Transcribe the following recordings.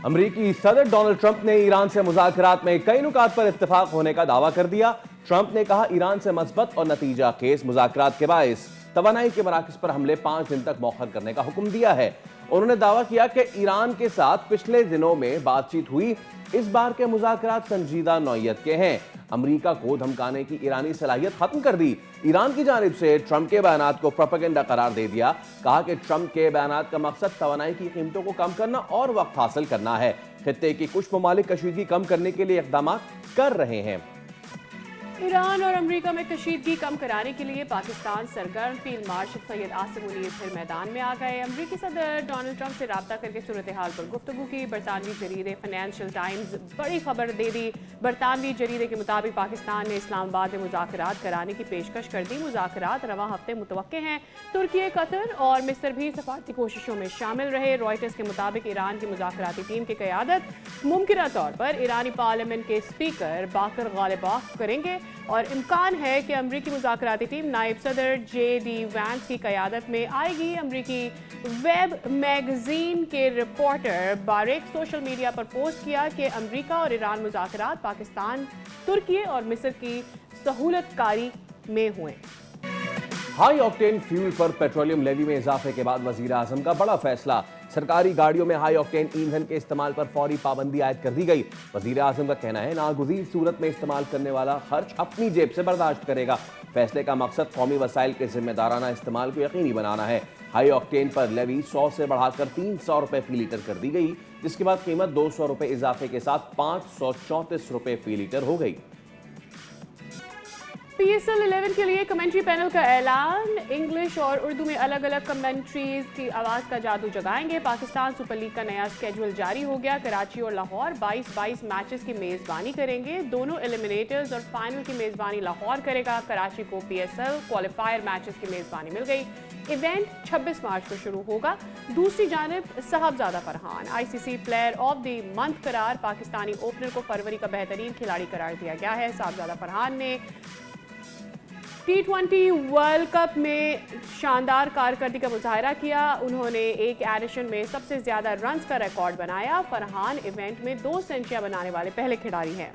अमरीकी सदर Donald Trump ने ईरान से मुज़ाकरात में कई नुकात पर इत्तेफाक होने का दावा कर दिया। ट्रंप ने कहा ईरान से मस्बत और नतीजा खेज मुज़ाकरात के बायस तवानाई के मराकज़ पर हमले 5 दिन तक मौखर करने का हुक्म दिया है। उन्होंने दावा किया कि ईरान के साथ पिछले दिनों में बातचीत हुई। इस बार के मुज़ाकरात संजीदा नौयत के हैं। अमरीका को धमकाने की ईरानी सलाहियत खत्म कर दी। ईरान की जानिब से ट्रंप के बयानात को प्रोपेगेंडा करार दे दिया। कहा कि ट्रंप के बयानात का मकसद तवानाई की कीमतों को कम करना और वक्त हासिल करना है। खित्ते की कुछ ममालिक कशीदगी कम करने के लिए इक़दाम कर रहे हैं। ईरान और अमेरिका में कशीदगी कम कराने के लिए पाकिस्तान सरगर्म। फील्ड मार्शल सैयद आसिम मुनीर फिर मैदान में आ गए। अमरीकी सदर डोनाल्ड ट्रंप से रब्ता करके सूरत हाल पर गुफ्तगू की। बरतानवी जरीदे फाइनेंशियल टाइम्स बड़ी खबर दे दी। बरतानवी जरीदे के मुताबिक पाकिस्तान ने इस्लामाबाद में मुज़ाकरात कराने की पेशकश कर दी। मुज़ाकरात रवां हफ्ते मुतवक्के हैं। तुर्की, कतर और मिस्र भी सफारती कोशिशों में शामिल रहे। रॉयटर्स के मुताबिक ईरान की मुज़ाकराती टीम की क़यादत मुमकिना तौर पर ईरानी पार्लियामेंट के स्पीकर बाकर गालिबाफ करेंगे और इम्कान है कि अमरीकी मुज़ाकराती टीम नायब सदर JD वैंस की क़यादत में आएगी। अमरीकी वेब मैगज़ीन के रिपोर्टर बारेक सोशल मीडिया पर पोस्ट किया कि अमरीका और ईरान मुज़ाकरात पाकिस्तान, तुर्की और मिस्र की सहूलतकारी में हुए। हाई ऑक्टेन फ्यूल पर पेट्रोलियम लेवी में इजाफे के बाद वजीर आजम का बड़ा फैसला। सरकारी गाड़ियों में हाई ऑक्टेन ईंधन के इस्तेमाल पर फौरी पाबंदी आयद कर दी गई। वजीर आजम का कहना है नागुज़ीर सूरत में इस्तेमाल करने वाला खर्च अपनी जेब से बर्दाश्त करेगा। फैसले का मकसद कौमी वसाइल के जिम्मेदाराना इस्तेमाल को यकीनी बनाना है। हाई ऑक्टेन पर लेवी 100 से बढ़ाकर 300 रुपये फी लीटर कर दी गई, जिसके बाद कीमत 200 रुपये इजाफे के साथ 534 रुपये फी लीटर हो गई। PSL 11 के लिए कमेंट्री पैनल का ऐलान। इंग्लिश और उर्दू में अलग अलग कमेंट्रीज की आवाज़ का जादू जगाएंगे। पाकिस्तान सुपर लीग का नया स्केड्यूल जारी हो गया। कराची और लाहौर 22-22 मैचेस की मेज़बानी करेंगे। दोनों एलिमिनेटर्स और फाइनल की मेज़बानी लाहौर करेगा। कराची को PSL क्वालिफायर मैचेस की मेज़बानी मिल गई। इवेंट 26 मार्च को शुरू होगा। दूसरी जानिब Sahibzada Farhan ICC player of the month करार। पाकिस्तानी ओपनर को फरवरी का बेहतरीन खिलाड़ी करार दिया गया है। साहबजादा फरहान ने T20 वर्ल्ड कप में शानदार कारकर्दगी का मुजाहरा किया। उन्होंने एक एडिशन में सबसे ज़्यादा रन्स का रिकॉर्ड बनाया। फरहान इवेंट में 2 सेंचुरियां बनाने वाले पहले खिलाड़ी हैं।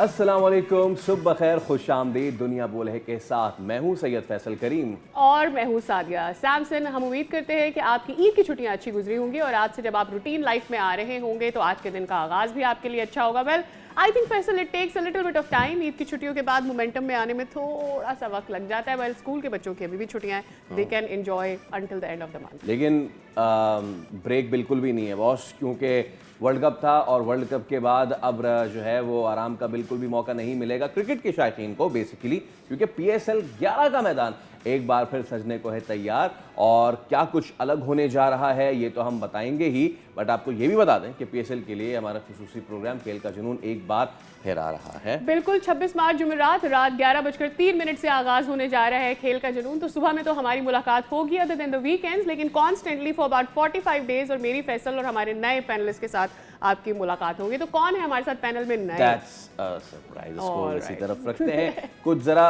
अस्सलाम वालेकुम, सुबह खैर, खुश आमदीद। दुनिया बोले के साथ मैं हूं सैयद फैसल करीम और मैं हूं सादिया सैमसन। हम उम्मीद करते हैं कि आपकी ईद की छुट्टियां अच्छी गुजरी होंगी और आज से जब आप रूटीन लाइफ में आ रहे होंगे तो आज के दिन का आगाज भी आपके लिए अच्छा होगा। Well I think Faisal it takes a little bit of time. Eid की छुट्टियों के बाद मोमेंटम में आने में थोड़ा सा वक्त लग जाता है। वेल स्कूल के बच्चों की अभी भी छुट्टियां हैं, they can enjoy until the end of the month. लेकिन ब्रेक बिल्कुल भी नहीं है बॉस, क्योंकि वर्ल्ड कप था और वर्ल्ड कप के बाद अब जो है वो आराम का बिल्कुल भी मौका नहीं मिलेगा क्रिकेट के शायकीन को बेसिकली, क्योंकि PSL 11 का मैदान एक बार फिर सजने को है तैयार। और क्या कुछ अलग होने जा रहा है ये तो हम बताएंगे ही, बट आपको ये भी बता दें कि PSL के लिए हमारा खुसूसी प्रोग्राम खेल का जुनून एक बार फिर आ रहा है। बिल्कुल 26 मार्च जुमेरात रात 11:03 से आगाज होने जा रहा है खेल का जुनून। तो सुबह में तो हमारी मुलाकात होगी अदर देन द वीकेंड्स, लेकिन कॉन्स्टेंटली फॉर अबाउट 45 डेज और मेरी फैसल और हमारे नए पैनलिस्ट के साथ आपकी मुलाकात होगी। तो कौन है हमारे साथ पैनल में नए? That's a surprise। इसको इसी तरफ रखते हैं। कुछ जरा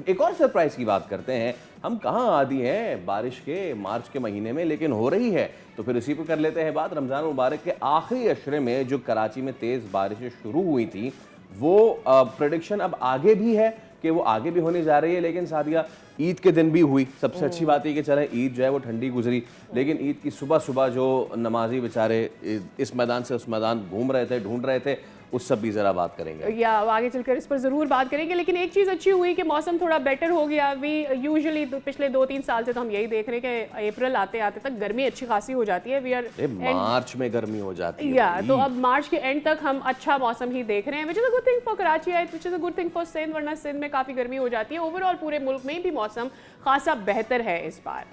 एक और सरप्राइज की बात करते हैं। हम कहाँ आदी हैं बारिश के मार्च के महीने में, लेकिन हो रही है, तो फिर इसी पर कर लेते हैं बात। रमज़ान मुबारक के आखिरी अशरे में जो कराची में तेज़ बारिशें शुरू हुई थी, वो प्रेडिक्शन अब आगे भी है कि वो आगे भी होने जा रही है। लेकिन सादिया ईद के दिन भी हुई। सबसे अच्छी बात है कि चले ईद जो है वो ठंडी गुजरी, लेकिन ईद की सुबह सुबह जो नमाजी बेचारे इस मैदान से उस मैदान घूम रहे थे, ढूंढ रहे थे, उस सब भी ज़रा बात करेंगे या आगे चलकर इस पर ज़रूर बात करेंगे। लेकिन एक चीज़ अच्छी हुई कि मौसम थोड़ा बेटर हो गया। वी यूजुअली पिछले 2-3 साल से तो हम यही देख रहे हैं कि अप्रैल आते आते तक गर्मी अच्छी खासी हो जाती है। वी आर मार्च में गर्मी हो जाती है या तो अब मार्च के एंड तक हम अच्छा मौसम ही देख रहे हैं, which is a good thing for Karachi, which is a good thing for Sindh, वरना सिंध में काफ़ी गर्मी हो जाती है। ओवरऑल पूरे मुल्क में भी मौसम खासा बेहतर है इस बार।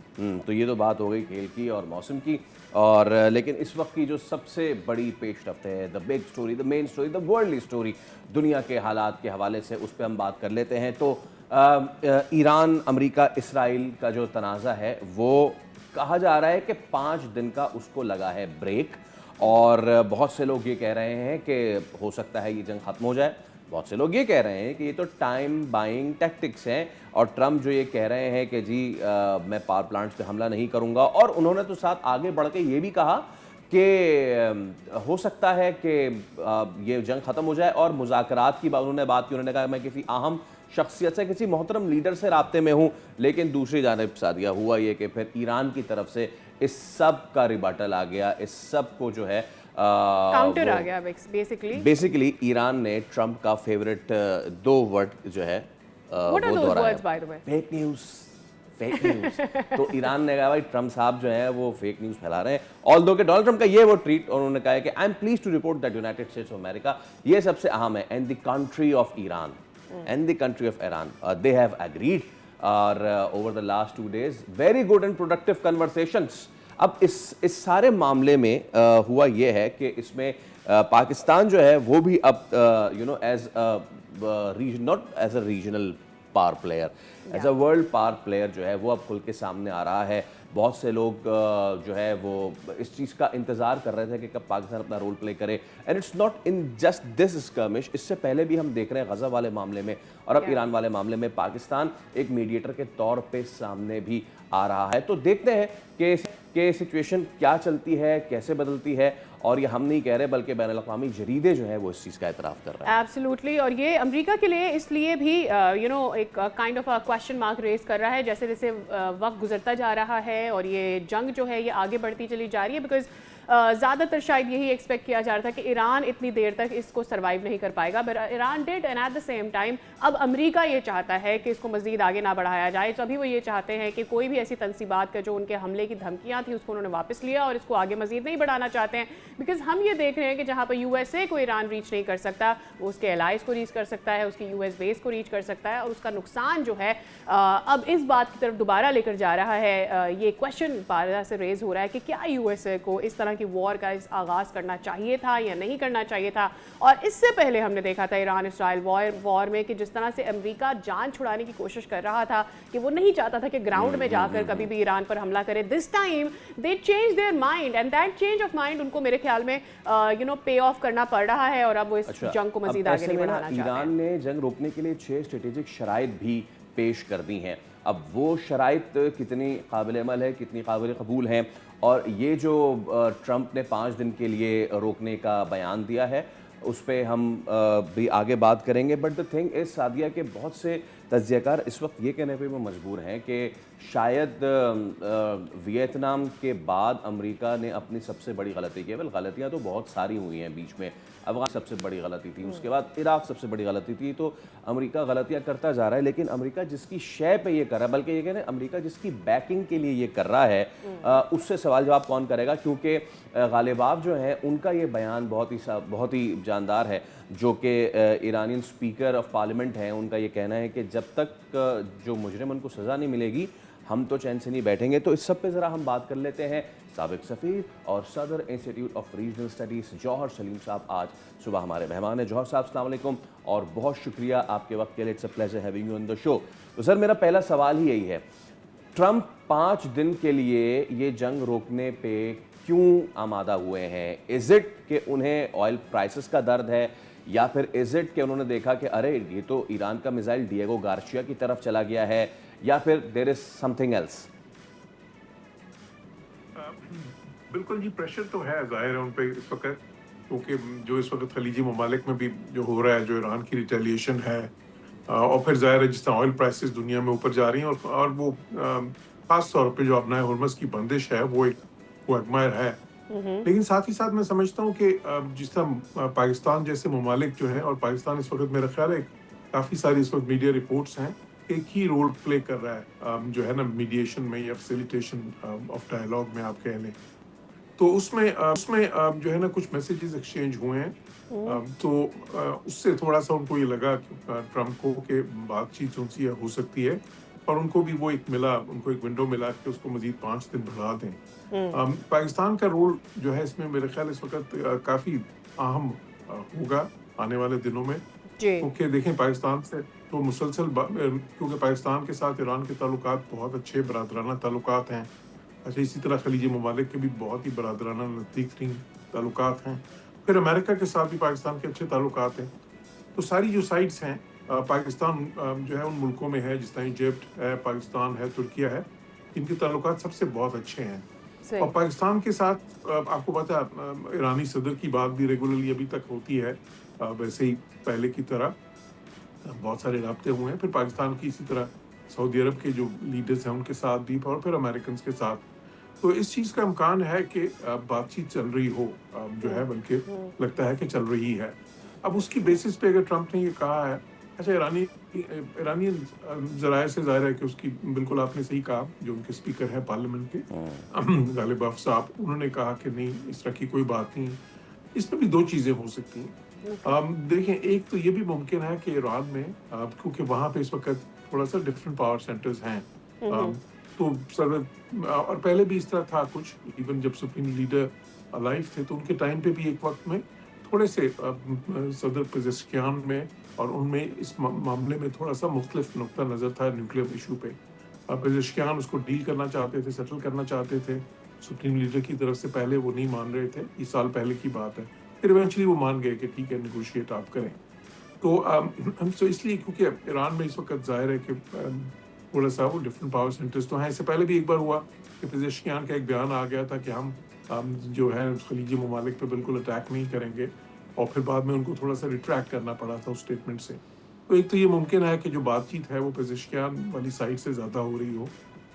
तो ये तो बात हो गई खेल की और मौसम की। और लेकिन इस वक्त की जो सबसे बड़ी पेशरफ्त है, the big story, the main story, the world story, दुनिया के हालात के हवाले से, उस पर हम बात कर लेते हैं। तो ईरान, अमेरिका, इसराइल का जो तनाज़ा है वो कहा जा रहा है कि 5 दिन का उसको लगा है ब्रेक, और बहुत से लोग ये कह रहे हैं कि हो सकता है ये जंग खत्म हो जाए। बहुत से लोग ये कह रहे हैं कि ये तो टाइम बाइंग टैक्टिक्स हैं, और ट्रम्प जो ये कह रहे हैं कि जी मैं पावर प्लांट्स पे हमला नहीं करूंगा, और उन्होंने तो साथ आगे बढ़ के ये भी कहा कि हो सकता है कि ये जंग खत्म हो जाए। और मुज़ाकरात की उन्होंने बात की, उन्होंने कहा मैं किसी अहम शख्सियत से, किसी मोहतरम लीडर से राब्ते में हूँ। लेकिन दूसरी जानिब सादिया हुआ ये कि फिर ईरान की तरफ से इस सब का रिबटल आ गया, इस सब को जो है काउंटर आ गया बेसिकली ईरान ने ट्रम्प का फेवरेट 2 वर्ड जो है वो दोहराया, फेक न्यूज़, फेक न्यूज़। तो ईरान ने कहा भाई ट्रम्प साहब जो है वो फेक न्यूज़ फैला रहे हैं। ऑल्दो के डोनाल्ड ट्रम्प का ये वो ट्वीट, और उन्होंने कहा है कि I am pleased to report that United States of America, ये सबसे अहम है, and the country of Iran and the country of Iran, they have agreed over the last 2 days very good and productive conversations। अब इस सारे मामले में हुआ ये है कि इसमें पाकिस्तान जो है वो भी अब as not as a regional power player, as a world power player जो है वो अब खुल के सामने आ रहा है। बहुत से लोग जो है वो इस चीज़ का इंतज़ार कर रहे थे कि कब पाकिस्तान अपना रोल प्ले करे, and it's not in just this skirmish. इससे पहले भी हम देख रहे हैं गज़ा वाले मामले में और अब ईरान वाले मामले में पाकिस्तान एक मीडिएटर के तौर पे सामने भी आ रहा है। तो देखते हैं कि सिचुएशन क्या चलती है, कैसे बदलती है, और ये हम नहीं कह रहे बल्कि बैनुल-अक़वामी जरीदे जो है वो इस चीज़ का एतराफ़ कर रहे हैं। एब्सोल्युटली, और ये अमेरिका के लिए इसलिए भी एक kind of question mark raise कर रहा है जैसे जैसे वक्त गुजरता जा रहा है और ये जंग जो है ये आगे बढ़ती चली जा रही है, बिकॉज ज़्यादातर शायद यही एक्सपेक्ट किया जा रहा था कि ईरान इतनी देर तक इसको सर्वाइव नहीं कर पाएगा, but Iran did, and at the same time अब अमेरिका ये चाहता है कि इसको मज़ीद आगे ना बढ़ाया जाए। तो अभी वो ये चाहते हैं कि कोई भी ऐसी तनसीबात का जो उनके हमले की धमकियाँ थी उसको उन्होंने वापस लिया और इसको आगे मज़ीद नहीं बढ़ाना चाहते हैं, बिकॉज हम ये देख रहे हैं कि जहाँ पर USA को ईरान रीच नहीं कर सकता, वो उसके एलाइज को रीच कर सकता है, उसकी US बेस को रीच कर सकता है, और उसका नुकसान जो है अब इस बात की तरफ दोबारा लेकर जा रहा है। ये क्वेश्चन बार से रेज हो रहा है कि क्या USA को इस तरह की वॉर का आगाज़ करना चाहिए था या नहीं करना चाहिए था। और इससे पहले हमने देखा था ईरान इसराइल वॉर में कि जिस तरह से अमेरिका जान छुड़ाने की कोशिश कर रहा था कि वो नहीं चाहता था कि ग्राउंड में जाकर कभी भी ईरान पर हमला करे। This time they change their mind, and that change of mind उनको मेरे ख्याल में पे ऑफ करना पड़ रहा है, और अब वो इस जंग को मजीद आगे नहीं बढ़ाना चाहते हैं। ईरान ने जंग रोकने के लिए 6 स्ट्रेटेजिक शराइत भी पेश कर दी हैं। अब वो शराइत कितनी काबिल अमल है, कितनी काबिल कबूल हैं, और ये जो ट्रंप ने 5 दिन के लिए रोकने का बयान दिया है उस पर हम भी आगे बात करेंगे। But the thing is Sadia के बहुत से तज्ज़ियाकार इस वक्त ये कहने पे मजबूर हैं कि शायद वियतनाम के बाद अमेरिका ने अपनी सबसे बड़ी गलती की। वेल, गलतियाँ तो बहुत सारी हुई हैं बीच में, अफगान सबसे बड़ी गलती थी, उसके बाद इराक सबसे बड़ी गलती थी, तो अमेरिका गलतियाँ करता जा रहा है। लेकिन अमेरिका जिसकी शय पे ये कर रहा है, बल्कि ये कह रहे हैं अमेरिका जिसकी बैकिंग के लिए ये कर रहा है, उससे सवाल जवाब कौन करेगा, क्योंकि गालिबाफ जो हैं उनका ये बयान बहुत ही जानदार है, जो कि ईरानियन स्पीकर ऑफ पार्लियामेंट हैं। उनका ये कहना है कि जब तक जो मुजरिम उनको सज़ा नहीं मिलेगी हम तो चैन से नहीं बैठेंगे। तो इस सब पे ज़रा हम बात कर लेते हैं। साबिक सफ़ीर और सदर इंस्टीट्यूट ऑफ रीजनल स्टडीज़ जौहर सलीम साहब आज सुबह हमारे मेहमान हैं। जौहर साहब अस्सलाम वालेकुम और बहुत शुक्रिया आपके वक्त के लिए। It's a pleasure having you on the show. तो सर, मेरा पहला सवाल ही यही है, ट्रंप 5 दिन के लिए ये जंग रोकने पे क्यों आमादा हुए हैं? इज़ इट कि उन्हें ऑयल प्राइसेस का दर्द है, या फिर इज़ इट कि उन्होंने देखा कि अरे ये तो ईरान का मिसाइल डिएगो गार्सिया की तरफ चला गया है, या फिर देयर इज समथिंग एल्स? बिल्कुल जी, प्रेशर तो है जाहिर है उन पे इस वक्त, क्योंकि जो इस वक्त खलीजी ममालिक में भी जो हो रहा है, जो ईरान की रिटेलिएशन है, और फिर जाहिर है जिस तरह ऑयल प्राइसेस दुनिया में ऊपर जा रही हैं, और वो खास तौर पे जो अपना हुर्मस की बंदिश है वो एक एडमायर है। लेकिन साथ ही साथ मैं समझता हूँ कि जिस तरह पाकिस्तान जैसे ममालिक जो है, और पाकिस्तान इस वक्त मेरा ख्याल है काफ़ी सारी इस वक्त मीडिया रिपोर्ट्स हैं, एक ही रोल प्ले कर रहा है जो है ना मीडिएशन में या फैसिलिटेशन ऑफ डायलॉग में आप कह लें। तो उसमें जो है ना कुछ मैसेजेस एक्सचेंज हुए हैं, तो उससे थोड़ा सा उनको ये लगा ट्रम्प को कि बातचीत उनसे हो सकती है, और उनको भी वो उनको एक विंडो मिला कि उसको मजीद 5 दिन बढ़ा दें। पाकिस्तान का रोल जो है इसमें मेरे ख्याल इस वक्त काफ़ी अहम होगा आने वाले दिनों में, क्योंकि देखें पाकिस्तान से तो मुसलसल क्योंकि पाकिस्तान के साथ ईरान के ताल्लुकात बहुत अच्छे बरादराना ताल्लुकात हैं, अच्छा, इसी तरह खलीजी ममालिक के भी बहुत ही बरादराना नज़दीक तरीन ताल्लुकात हैं। फिर अमेरिका के साथ भी पाकिस्तान के अच्छे ताल्लुकात हैं। तो सारी जो साइट्स हैं पाकिस्तान जो है उन मुल्कों में है, जिस तरह इजिप्ट है, पाकिस्तान है, तुर्किया है, इनके ताल्लुकात सबसे बहुत अच्छे हैं। और सही। पाकिस्तान के साथ आपको पता है ईरानी सदर की बात भी रेगुलरली अभी तक होती है, वैसे ही पहले की तरह बहुत सारे राब्ते हुए हैं। फिर पाकिस्तान की इसी तरह सऊदी अरब के जो लीडर्स हैं उनके साथ भी, और फिर अमेरिकन के साथ। तो इस चीज़ का इम्कान है कि बातचीत चल रही हो, जो है बल्कि लगता है कि चल रही है। अब उसकी बेसिस पे अगर ट्रंप ने ये कहा है, अच्छा, ईरानी ज़राए से ज़ाहिर है कि उसकी, बिल्कुल आपने सही कहा, जो उनके स्पीकर हैं पार्लियामेंट के गालिबाफ साहब, उन्होंने कहा कि नहीं, इस तरह की कोई बात नहीं। इसमें भी दो चीज़ें हो सकती हैं। देखें, एक तो ये भी मुमकिन है कि ईरान में क्योंकि वहाँ पे इस वक्त थोड़ा सा डिफरेंट पावर सेंटर्स हैं, तो और पहले भी इस तरह था कुछ, इवन जब सुप्रीम लीडर अलाइव थे तो उनके टाइम पे भी एक वक्त में थोड़े से सदर पेजेश्कियान में और उनमें इस मामले में थोड़ा सा मुख्तलिफ नुक्ता नज़र था न्यूक्लियर इशू पे। पेजेश्कियान उसको डील करना चाहते थे, सेटल करना चाहते थे। सुप्रीम लीडर की तरफ से पहले वो नहीं मान रहे थे, इस साल पहले की बात है। फिर इवेंचुअली वो मान गए कि ठीक है, निगोशिएट आप करें। तो हम तो इसलिए, क्योंकि ईरान में इस वक्त जाहिर है कि थोड़ा सा वो डिफरेंट पावर सेंटर्स तो हैं। इससे पहले भी एक बार हुआ कि पेजेश्कियान का एक बयान आ गया था कि हम जो है खलीजी ममालिक पे बिल्कुल अटैक नहीं करेंगे, और फिर बाद में उनको थोड़ा सा रिट्रैक्ट करना पड़ा था उस स्टेटमेंट से। तो एक तो ये मुमकिन है कि जो बातचीत है वो पेजेश्कियान वाली साइड से ज़्यादा हो रही हो,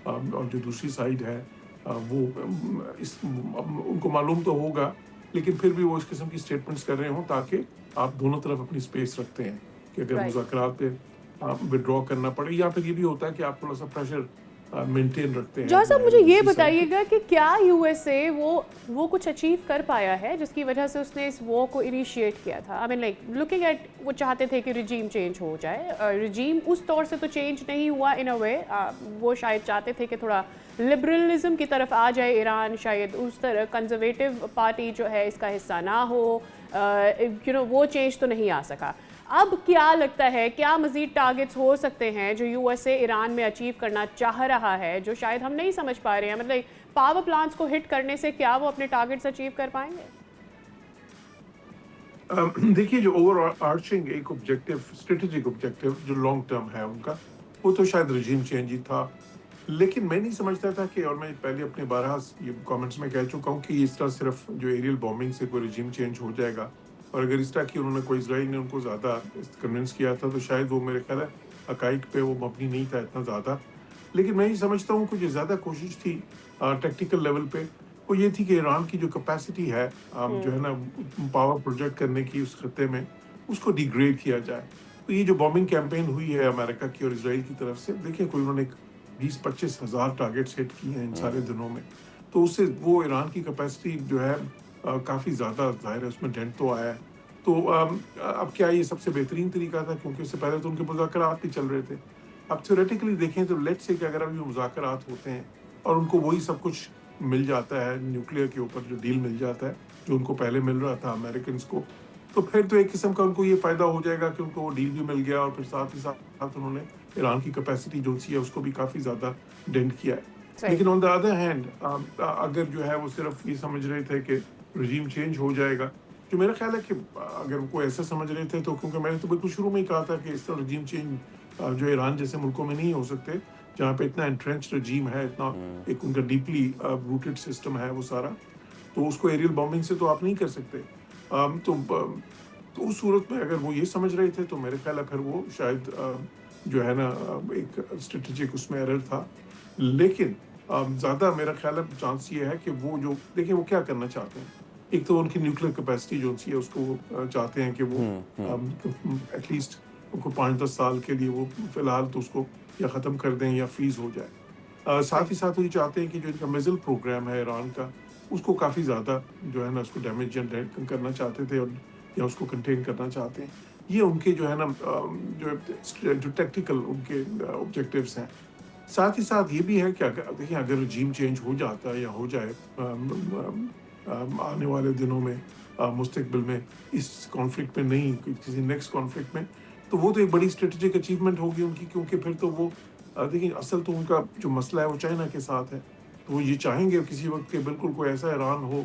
और जो दूसरी साइड है वो उनको मालूम तो होगा, लेकिन फिर भी वो इस किस्म की स्टेटमेंट्स कर रहे हों ताकि आप दोनों तरफ अपनी स्पेस रखते हैं कि अगर राइट। मुज़ाकरात पे विड्रॉ करना पड़े, या फिर ये भी होता है कि आप थोड़ा सा प्रेशर मेंटेन रखते हैं। जॉर्ज साहब, मुझे ये दूसरी साइड पे। बताइएगा कि क्या यूएसए वो कुछ अचीव कर पाया है जिसकी वजह से उसने इस वॉर को इनिशिएट किया था? I mean like looking at, वो चाहते थे कि रिजीम चेंज हो जाए। रिजीम उस तौर से तो चेंज नहीं हुआ इन अ वे, वो शायद चाहते थे कि थोड़ा लिबरलिज्म की तरफ आ जाए ईरान, शायद उस तरह कंजर्वेटिव पार्टी जो है इसका हिस्सा ना हो, वो चेंज तो नहीं आ सका। अब क्या लगता है, क्या मजीद टारगेट्स हो सकते हैं जो यूएसए ईरान में अचीव करना चाह रहा है, जो शायद हम नहीं समझ पा रहे हैं? मतलब पावर प्लांट्स को हिट करने से क्या वो अपने टारगेट्स अचीव कर पाएंगे? देखिए, जो ओवर आर्चिंग एक ऑब्जेक्टिव, स्ट्रेटेजिक ऑब्जेक्टिव जो लॉन्ग टर्म है उनका, वो तो शायद रजीम चेंज ही था। लेकिन मैं नहीं समझता था कि, और मैं पहले अपने 12 ये कमेंट्स में कह चुका हूँ कि इस तरह सिर्फ जो एरियल बॉम्बिंग से कोई रजीम चेंज हो जाएगा। और अगर इस तरह की उन्होंने कोई, इजराइल ने उनको ज़्यादा कन्विंस किया था, तो शायद वो, मेरे ख्याल है, हकाइक पे वो मबनी नहीं था इतना ज़्यादा। लेकिन मैं ये समझता हूँ कि जो ज़्यादा कोशिश थी टेक्निकल लेवल पे, वो ये थी कि ईरान की जो कैपेसिटी है जो है ना पावर प्रोजेक्ट करने की उस खत्ते में, उसको डिग्रेड किया जाए। तो ये जो बॉम्बिंग कैंपेन हुई है अमेरिका की और इजराइल की तरफ से, देखिए कोई उन्होंने 20-25 हज़ार टारगेट्स हिट किए हैं इन सारे दिनों में। तो उससे वो ईरान की कैपेसिटी जो है काफ़ी ज़्यादा, जाहिर है उसमें डेंट तो आया है। तो अब क्या ये सबसे बेहतरीन तरीका था, क्योंकि उससे पहले तो उनके मुज़ाकरात भी चल रहे थे। अब थ्योरेटिकली देखें तो लेट्स से कि अगर अभी मुज़ाकरात होते हैं और उनको वही सब कुछ मिल जाता है, न्यूक्लियर के ऊपर जो डील मिल जाता है जो उनको पहले मिल रहा था अमेरिकन्स को, तो फिर तो एक किस्म का उनको ये फ़ायदा हो जाएगा कि उनको वो डील भी मिल गया, और फिर साथ ही साथ उन्होंने ईरान की कैपेसिटी जो सी है उसको भी काफ़ी ज़्यादा डेंट किया है। सही। लेकिन ऑन द अदर हैंड अगर जो है वो सिर्फ ये समझ रहे थे कि रजीम चेंज हो जाएगा, जो मेरा ख्याल है कि अगर वो ऐसा समझ रहे थे, तो क्योंकि मैंने तो बिल्कुल शुरू में ही कहा था कि इस तरह रजीम चेंज जो ईरान जैसे मुल्कों में नहीं हो सकते, जहाँ पे इतना एंट्रेंच रजीम है, इतना एक उनका डीपली रूटेड सिस्टम है वो सारा, तो उसको एरियल बॉम्बिंग से तो आप नहीं कर सकते। तो उस सूरत में अगर वो ये समझ रहे थे, तो मेरे ख्याल है फिर वो शायद जो है ना एक स्ट्रेटेजिक उसमें एरर था। लेकिन ज़्यादा मेरा ख्याल है चांस ये है कि वो जो, देखिए वो क्या करना चाहते हैं, एक तो उनकी न्यूक्लियर कैपेसिटी जो सी है उसको वो चाहते हैं कि वो एटलीस्ट उनको 5-10 साल के लिए वो फिलहाल तो उसको या ख़त्म कर दें या फ्रीज हो जाए। साथ ही साथ वो ये चाहते हैं कि जो इनका मिसाइल प्रोग्राम है ईरान का, उसको काफ़ी ज़्यादा जो है ना उसको डैमेज करना चाहते थे, और या उसको कंटेन करना चाहते हैं। ये उनके जो है ना जो टेक्निकल उनके ऑब्जेक्टिव्स हैं। साथ ही साथ ये भी है कि देखिए अगर रजीम चेंज हो जाता है या हो जाए आने वाले दिनों में, मुस्तकबिल में, इस कॉन्फ्लिक्ट में नहीं, किसी नेक्स्ट कॉन्फ्लिक्ट में, तो वो तो एक बड़ी स्ट्रेटेजिक अचीवमेंट होगी उनकी, क्योंकि फिर तो वो देखिए असल तो उनका जो मसला है वो चाइना के साथ है। तो वो ये चाहेंगे किसी वक्त के बिल्कुल कोई ऐसा ईरान हो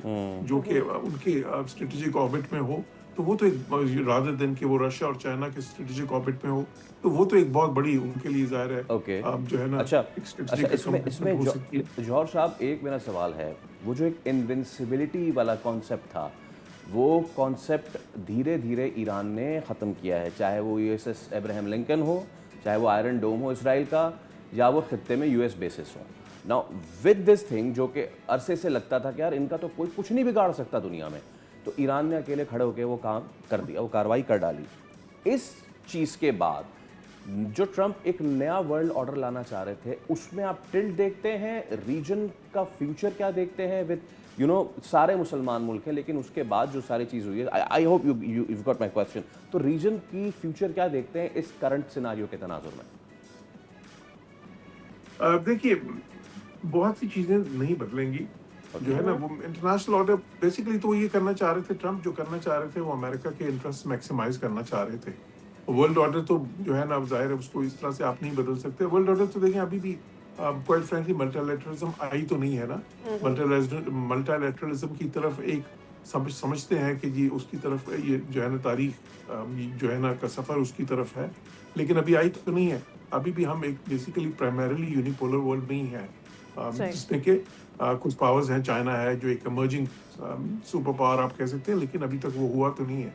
जो कि उनके स्ट्रेटेजिक ऑर्बिट में हो, तो वो तो एक रादर देन कि वो रशिया और चाइना के स्ट्रेटेजिक ऑर्बिट में हो, तो वो तो एक बहुत बड़ी उनके लिए ज़ाहिर है ओके। जो है ना अच्छा एक अच्छा, स्ट्रेटेजिक इसमें कंपटीशन हो सकती है। जौहर साहब, एक मेरा सवाल है, वो जो एक इनविंसिबिलिटी वाला कॉन्सेप्ट था, वो कॉन्सेप्ट धीरे धीरे ईरान ने ख़त्म किया है, चाहे वो यूएसएस अब्राहम लिंकन हो, चाहे वो आयरन डोम हो इसराइल का, या वो खित्ते में यूएस बेसिस हो। नाउ विद दिस थिंग, जो कि अरसे से लगता था कि यार इनका तो कोई कुछ नहीं बिगाड़ सकता दुनिया में, तो ईरान ने अकेले खड़े होकर वो काम कर दिया, वो कार्रवाई कर डाली। इस चीज़ के बाद जो ट्रंप एक नया वर्ल्ड ऑर्डर लाना चाह रहे थे, उसमें आप टिल्ट देखते हैं, रीजन का फ्यूचर क्या देखते हैं विद सारे मुसलमान मुल्क हैं, लेकिन उसके बाद जो सारी चीज़ हुई है, I hope you got my question, तो रीजन की फ्यूचर क्या देखते हैं इस करंट सिनारियो के तनाजुर में? देखिए, बहुत सी चीज़ें नहीं बदलेंगी, जो है ना वो इंटरनेशनल ऑर्डर बेसिकली तो ये करना चाह रहे थे ट्रंप, जो करना चाह रहे थे वो अमेरिका के इंटरेस्ट मैक्सिमाइज करना चाह रहे थे। वर्ल्ड ऑर्डर तो जो है ना जाहिर है उसको इस तरह से आप नहीं बदल सकते। वर्ल्ड ऑर्डर तो देखें अभी भी क्वाइट फ्रैंकली मल्टीलैटरलिज्म आई तो नहीं है ना। मल्टीलैटरलिज्म की तरफ एक समझते हैं कि जी उसकी तरफ ये जो है ना तारीख जो है ना का सफ़र उसकी तरफ है, लेकिन अभी आई तो नहीं है। अभी भी हम एक बेसिकली प्राइमरीली यूनिपोलर वर्ल्ड नहीं है, जिसमें के कुछ पावर्स हैं, चाइना है जो एक इमर्जिंग सुपर पावर आप कह सकते हैं, लेकिन अभी तक वो हुआ तो नहीं है।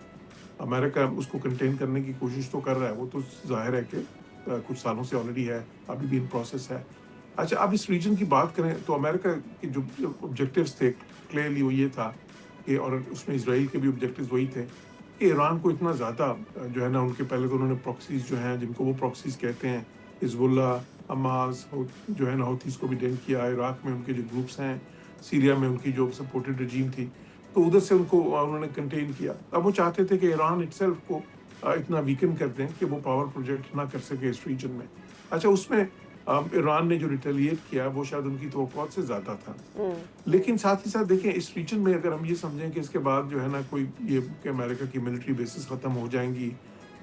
अमेरिका उसको कंटेन करने की कोशिश तो कर रहा है, वो तो जाहिर है कि कुछ सालों से ऑलरेडी है, अभी भी इन प्रोसेस है। अच्छा, अब इस रीजन की बात करें तो अमेरिका के जो ऑब्जेक्टिव्स थे क्लियरली वो ये था कि, और उसमें इसराइल के भी ऑब्जेक्टिव्स वही थे कि ईरान को इतना ज़्यादा जो है ना, उनके पहले तो उन्होंने प्रॉक्सीज जो हैं जिनको वो प्रॉक्सीज कहते हैं, हिजबुल्ला, हमास जो है ना हौथीस को भी डेंट किया, इराक में उनके जो ग्रुप्स हैं, सीरिया में उनकी जो सपोर्टेड रजीम थी, तो उधर से उनको उन्होंने कंटेन किया। अब वो चाहते थे कि ईरान इटसेल्फ को इतना वीकन कर दें कि वो पावर प्रोजेक्ट ना कर सके इस रीजन में। अच्छा, उसमें ईरान ने जो रिटेलिएट किया वो शायद उनकी तवक्कुआत से ज़्यादा था, लेकिन साथ ही साथ देखें इस रीजन में अगर हम ये समझें कि इसके बाद जो है ना कोई ये कि अमेरिका की मिलिट्री बेसिस ख़त्म हो जाएंगी,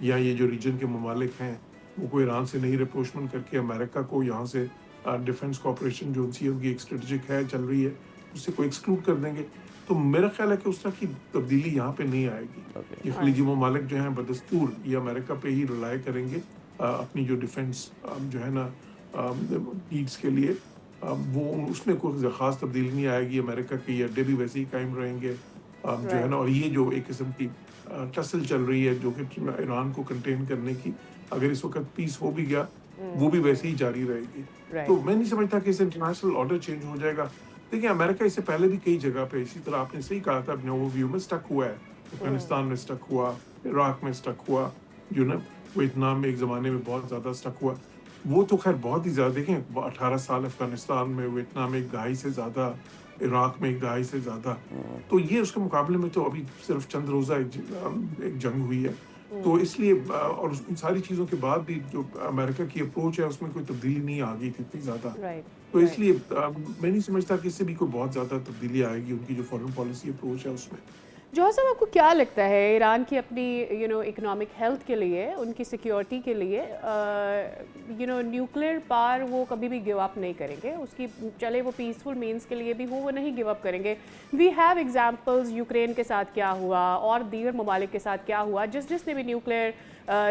या ये जो रीजन के ममालिक हैं वो कोई ईरान से नहीं रिप्रोचमेंट करके अमेरिका को यहाँ से डिफेंस कॉपरेशन जो उनकी एक स्ट्रेटजिक है चल रही है उससे कोई एक्सक्लूड कर देंगे, तो मेरा ख्याल है कि उस तरह की तब्दीली यहाँ पे नहीं आएगी। ये खलीजी ममालिक जो हैं बदस्तूर ये अमेरिका पे ही रिलाई करेंगे अपनी जो डिफेंस जो है ना नीड्स के लिए, वो उसमें कोई ख़ास तब्दीली नहीं आएगी। अमेरिका के अड्डे भी वैसे ही कायम रहेंगे जो है ना, और ये जो एक किस्म की टसल चल रही है जो कि ईरान को कंटेन करने की, अगर इस वक्त पीस हो भी गया वो भी वैसे ही जारी रहेगी। तो मैं नहीं समझता कि इस इंटरनेशनल ऑर्डर चेंज हो जाएगा। देखिए, अमेरिका इससे पहले भी कई जगह पे इसी तरह आपने सही कहा था अपने ओवरव्यू में स्टक हुआ है। अफगानिस्तान में स्टक हुआ, इराक में स्टक हुआ, जो ना वियतनाम में एक ज़माने में बहुत ज़्यादा स्टक हुआ। वो तो खैर बहुत ही ज़्यादा, देखें 18 साल अफगानिस्तान में, वियतनाम में 1 दहाई से ज़्यादा, इराक में 1 दहाई से ज़्यादा, तो ये उसके मुकाबले में तो अभी सिर्फ चंद रोज़ा एक जंग हुई है। तो इसलिए और उन सारी चीज़ों के बाद भी जो अमेरिका की अप्रोच है उसमें कोई तब्दीली नहीं आ गई थी इतनी ज़्यादा, तो इसलिए मैं नहीं समझता कि इससे भी कोई बहुत ज़्यादा तब्दीली आएगी उनकी जो फॉरेन पॉलिसी अप्रोच है उसमें। जौहर साहब, आपको क्या लगता है ईरान की अपनी इकोनॉमिक हेल्थ के लिए, उनकी सिक्योरिटी के लिए न्यूक्लियर पावर वो कभी भी गिव अप नहीं करेंगे, उसकी चले वो पीसफुल मीन्स के लिए भी हो वो नहीं गिव अप करेंगे। वी हैव एग्जांपल्स, यूक्रेन के साथ क्या हुआ और दीगर ममालिक के साथ क्या हुआ, जिसने भी न्यूक्लियर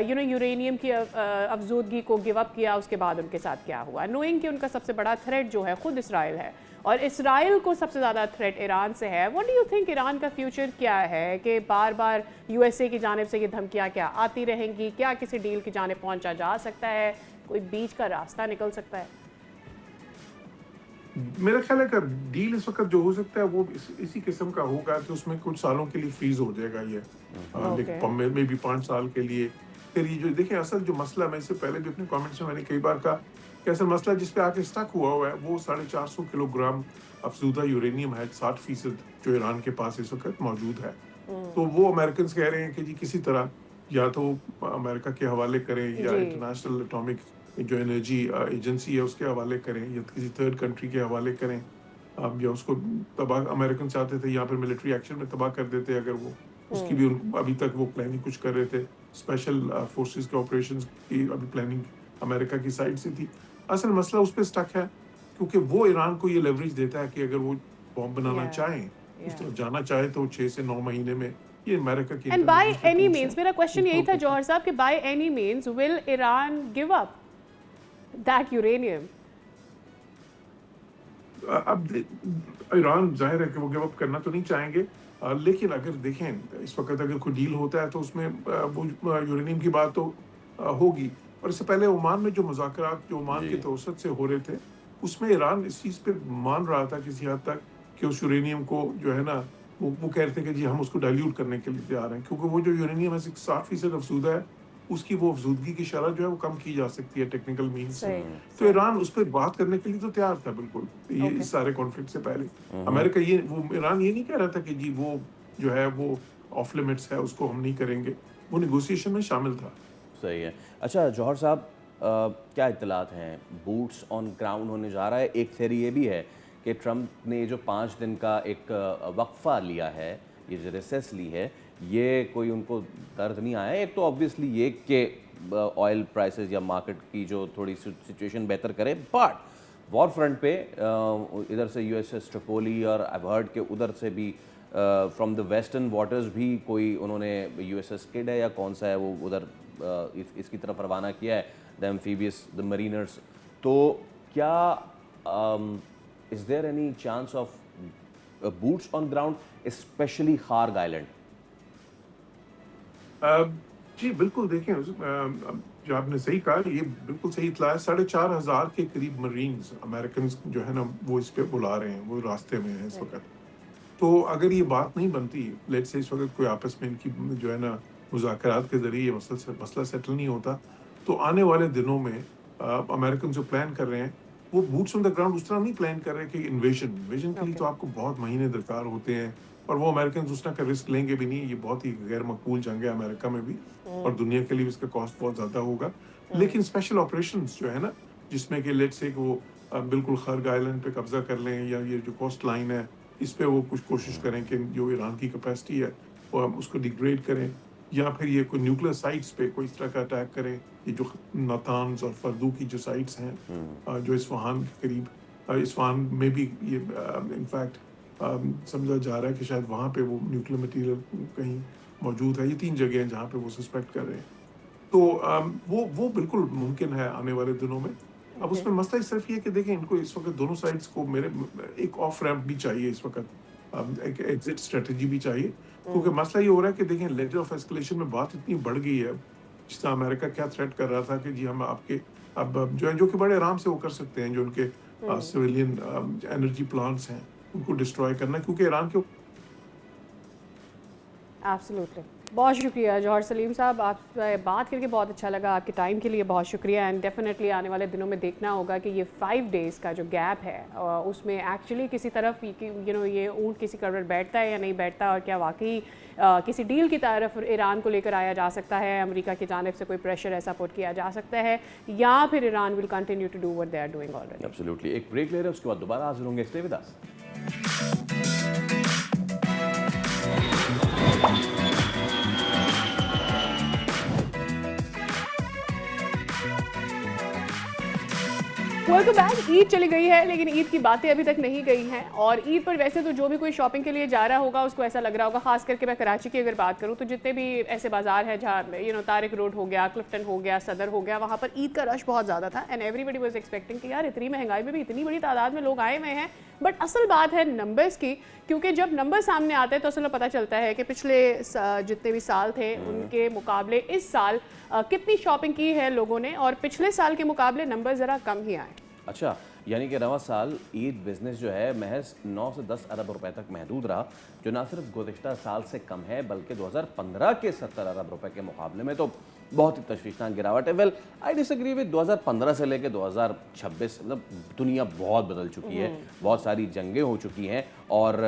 यूरेनियम की अफजूदगी को गिव अप किया उसके बाद उनके साथ क्या हुआ, नोइंग कि उनका सबसे बड़ा थ्रेट जो है खुद इसराइल है और इसराइल को सबसे ज़्यादा थ्रेट ईरान से है। What do you think Iran का फ्यूचर क्या है कि बार बार यूएसए की जानिब से ये धमकियाँ क्या आती रहेंगी, क्या किसी डील की जानिब पहुंचा जा सकता है, कोई बीच का रास्ता निकल सकता है? मेरा ख्याल है कि डील इस वक्त जो हो सकता है वो इसी किस्म का होगा कि उसमें कुछ सालों के लिए फ्रीज हो जाएगा ये, मे बी 5 साल के लिए। फिर ये जो देखें असल जो मसला, मैं इससे पहले भी अपने कमेंट्स में मैंने कई बार कहा कि असल मसला जिस पे आके स्टक हुआ है वो 450 किलोग्राम अफजूदा यूरेनियम है, 60% जो ईरान के पास इस वक्त मौजूद है। तो वो अमेरिकन कह रहे हैं कि जी किसी तरह या तो अमेरिका के हवाले करें या इंटरनेशनल एटॉमिक जो एनर्जी एजेंसी है उसके हवाले करें या किसी थर्ड कंट्री के हवाले करें, या उसको तबाह अमेरिकन चाहते थे यहाँ पर मिलिट्री एक्शन में तबाह कर देते अगर वो, उसकी भी अभी तक वो प्लानिंग कुछ कर रहे थे, स्पेशल फोर्सेस के ऑपरेशंस की अभी प्लानिंग अमेरिका की साइड से थी। असल मसला उस पर स्टक है क्योंकि वो ईरान को ये लेवरेज देता है कि अगर वो बॉम्ब बनाना Yeah, चाहें, उस yeah. तरफ जाना चाहे तो 6 से 9 महीने में, ये अमेरिका की and by intelligence any reports means, हैं, मेरा क्वेश्चन यही उनको था जौहर साहब कि by any means will Iran give up that uranium? अब ईरान जाहिर है कि वो गिव अप करना तो नहीं चाहेंगे, लेकिन अगर देखें इस वक्त अगर कोई डील होता है तो उसमें वो यूरेनियम की बात तो होगी। और इससे पहले ओमान में जो मुज़ाकरात जो ओमान के जी। तवसत से हो रहे थे, उसमें ईरान इस चीज़ पे मान रहा था किसी हद तक कि उस यूरेनियम को जो है ना, वो कह रहे थे कि जी हम उसको डाइल्यूट करने के लिए तैयार हैं, क्योंकि वो जो यूरेनियम है 60% अफज़ूदा है, उसकी वो अफज़ूदगी की शरह जो है वो कम की जा सकती है टेक्निकल मीन्स से। सही, तो सही। ईरान उस पे बात करने के लिए तो तैयार था बिल्कुल, ये ओके। इस सारे कॉन्फ्लिक्ट से पहले। अमेरिका ये वो ईरान ये नहीं कह रहा था कि जी वो जो है वो ऑफ लिमिट्स है, उसको हम नहीं करेंगे। वो नेगोशिएशन में शामिल था। सही है। अच्छा जौहर साहब, क्या इत्तलात हैं? बूट्स ऑन ग्राउंड होने जा रहा है। एक थ्योरी ये भी है कि ट्रंप ने जो 5 दिन का एक वक्फा लिया है, ये जो रिसेस ली है, ये कोई उनको दर्द नहीं आया? एक तो ऑब्वियसली ये कि ऑयल प्राइसेस या मार्केट की जो थोड़ी सिचुएशन बेहतर करे, बट वॉर फ्रंट पे इधर से यूएसएस ट्रिपोली और आई हर्ड के उधर से भी फ्रॉम द वेस्टर्न वाटर्स भी कोई उन्होंने यूएसएस किड है या कौन सा है वो उधर इसकी तरफ रवाना किया है, द एम्फीबियस, द मरीनर्स। तो क्या is there any chance of boots on ground specially Kharg island? जी बिल्कुल, देखें जो आपने सही कहा, ये बिल्कुल सही इत्तला है। 4,500 के करीब मरीन्स अमेरिकन जो है ना वो इस पे बुला रहे हैं, वो रास्ते में है इस वक्त। तो अगर ये बात नहीं बनती, लेट्स से इस वक्त कोई आपस में इनकी जो है ना मुज़ाकरात के ज़रिए ये मसला सेटल नहीं होता, तो आने वाले दिनों में अमेरिकन जो प्लान कर रहे हैं, वो बूट्स ऑन द ग्राउंड उस तरह नहीं प्लान कर रहे कि इन्वेजन के लिए ओके। तो आपको बहुत महीने दरकार होते हैं, और वो अमेरिकन उस तरह का रिस्क लेंगे भी नहीं। ये बहुत ही गैर मकबूल जंग है अमेरिका में भी, और दुनिया के लिए भी इसका कॉस्ट बहुत ज़्यादा होगा। लेकिन स्पेशल ऑपरेशंस जो है ना, जिसमें कि लेट्स से वो बिल्कुल खर्ग आइलैंड पे कब्जा कर लें, या ये जो कोस्ट लाइन है इस पे वो कुछ कोशिश करें कि जो ईरान की कैपेसिटी है वो हम उसको डिग्रेड करें, या फिर ये कोई न्यूक्लियर साइट्स पे कोई इस तरह का अटैक करें। ये जो नातान्स और फर्दू की जो साइट्स हैं जो इस्फहान के करीब, इस्फहान में भी ये इनफैक्ट समझा जा रहा है कि शायद वहाँ पे वो न्यूक्लियर मटेरियल कहीं मौजूद है। ये 3 जगह हैं जहाँ पे वो सस्पेक्ट कर रहे हैं। तो वो बिल्कुल मुमकिन है आने वाले दिनों में। अब उसमें मसला सिर्फ ये कि देखें, इनको इस वक्त दोनों साइड्स को मेरे एक ऑफ रैम्प भी चाहिए इस वक्त, एक एग्जिट स्ट्रेटजी भी चाहिए, क्योंकि मसला ये हो रहा है कि देखें लेवल ऑफ एस्केलेशन में बात इतनी बढ़ गई है। जिस तरह अमेरिका क्या थ्रेट कर रहा था कि जी हम आपके अब जो है, जो कि बड़े आराम से वो कर सकते हैं, जो उनके सिविलियन एनर्जी प्लांट्स हैं उनको डिस्ट्रॉय करना, क्योंकि ईरान के एब्सोल्युटली। बहुत शुक्रिया जौहर सलीम साहब, आपसे बात करके बहुत अच्छा लगा। आपके टाइम के लिए बहुत शुक्रिया। एंड डेफिनेटली आने वाले दिनों में देखना होगा कि ये 5 डेज़ का जो गैप है उसमें एक्चुअली किसी तरफ ये ऊँट किसी करवट बैठता है या नहीं बैठता, और क्या वाकई किसी डील की तरफ ईरान को लेकर आया जा सकता है, अमेरिका की जानिब से कोई प्रेशर ऐसा पुट किया जा सकता है, या फिर Iran will continue to do what they are doing already. Absolutely. एक ब्रेक ले रहे हैं, उसके बाद दोबारा हाजिर होंगे। Stay with us. Welcome back. Eid चली गई है लेकिन ईद की बातें अभी तक नहीं गई हैं, और ईद पर वैसे तो जो भी कोई शॉपिंग के लिए जा रहा होगा उसको ऐसा लग रहा होगा, खास करके मैं कराची की अगर बात करूं तो जितने भी ऐसे बाजार हैं जहाँ तारिक रोड हो गया, क्लिफ्टन हो गया, सदर हो गया, वहाँ पर ईद का रश बहुत ज़्यादा था। एंड एवरीबडी वाज एक्सपेक्टिंग कि यार इतनी महंगाई में भी इतनी बड़ी तादाद में लोग आए हुए हैं। बट असल बात है नंबर्स की, क्योंकि जब नंबर सामने आते हैं तो असल में पता चलता है कि पिछले जितने भी साल थे उनके मुकाबले इस साल कितनी शॉपिंग की है लोगों ने, और पिछले साल के मुकाबले नंबर ज़रा कम ही आए। अच्छा, यानी कि रवा साल ईद बिजनेस जो है महज 9 से 10 अरब रुपए तक महदूद रहा, जो ना सिर्फ गुज़िश्ता साल से कम है बल्कि 2015 के 70 अरब रुपए के मुकाबले में तो बहुत ही तशवीशनाक गिरावट है। वेल आई डिसएग्री विद 2015 से लेकर 2026, मतलब दुनिया बहुत बदल चुकी है, बहुत सारी जंगें हो चुकी हैं और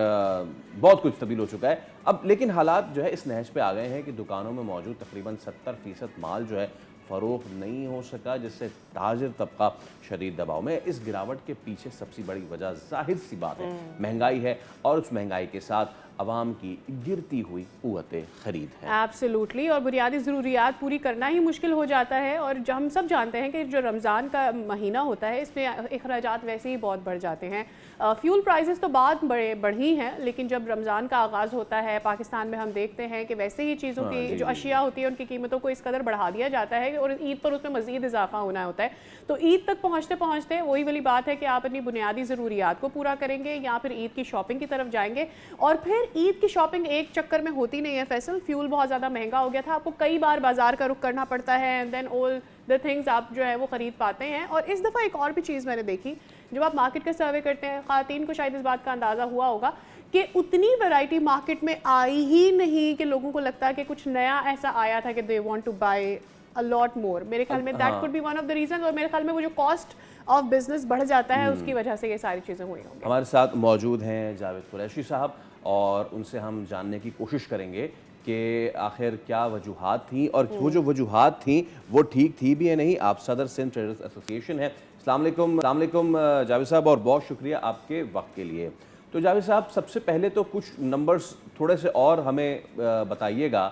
बहुत कुछ तब्दील हो चुका है अब। लेकिन हालात जो है इस नहज पे आ गए हैं कि दुकानों में मौजूद तकरीबन 70% माल जो है फ़रोख्त नहीं हो सका, जिससे ताजिर तबका शदीद दबाव में। इस गिरावट के पीछे सबसे बड़ी वजह जाहिर सी बात है महंगाई है, और उस महंगाई के साथ अवाम की गिरती हुई कुव्वत खरीद है। एब्सोल्युटली, और बुनियादी ज़रूरियात पूरी करना ही मुश्किल हो जाता है। और जो हम सब जानते हैं कि जो रमज़ान का महीना होता है इसमें अखराजात वैसे ही बहुत बढ़ जाते हैं। फ्यूल प्राइसेस तो बाद बढ़ी हैं, लेकिन जब रमज़ान का आगाज़ होता है पाकिस्तान में हम देखते हैं कि वैसे ही चीज़ों की जो अशिया होती है उनकी कीमतों को इस कदर बढ़ा दिया जाता है और ईद पर उसमें मज़ीद इजाफा होना होता है। तो ईद तक पहुँचते पहुँचते वही वाली बात है कि आप अपनी बुनियादी ज़रूरियात को पूरा करेंगे या फिर ईद की शॉपिंग की तरफ जाएंगे। और फिर ईद की शॉपिंग एक चक्कर में होती नहीं है फैसल। फ्यूल बहुत ज़्यादा महंगा हो गया था, आपको कई बार बाजार का रुख करना पड़ता है, and then all the things आप जो है वो ख़रीद पाते हैं। और इस दफ़ा एक और भी चीज़ मैंने देखी, जब आप मार्केट का सर्वे करते हैं, ख़वातीन को शायद इस बात का अंदाज़ा हुआ होगा कि उतनी वैरायटी मार्केट में आई ही नहीं कि लोगों को लगता है कि कुछ नया ऐसा आया था कि they want to buy a lot more. मेरे ख्याल में that could be one of the reason. और मेरे ख्याल में वो जो कॉस्ट ऑफ बिजनेस बढ़ जाता है उसकी वजह से ये सारी चीज़ें हुई होंगी। हमारे साथ मौजूद हैं जावेद कुरैशी साहब, और उनसे हम जानने की कोशिश करेंगे कि आखिर क्या वजूहात थी, और वो जो वजूहात थी वो ठीक थी भी या नहीं। आप सदर सिंध ट्रेडर्स एसोसिएशन है। अस्सलाम वालेकुम जावेद साहब, और बहुत शुक्रिया आपके वक्त के लिए। तो जावेद साहब, सबसे पहले तो कुछ नंबर्स थोड़े से और हमें बताइएगा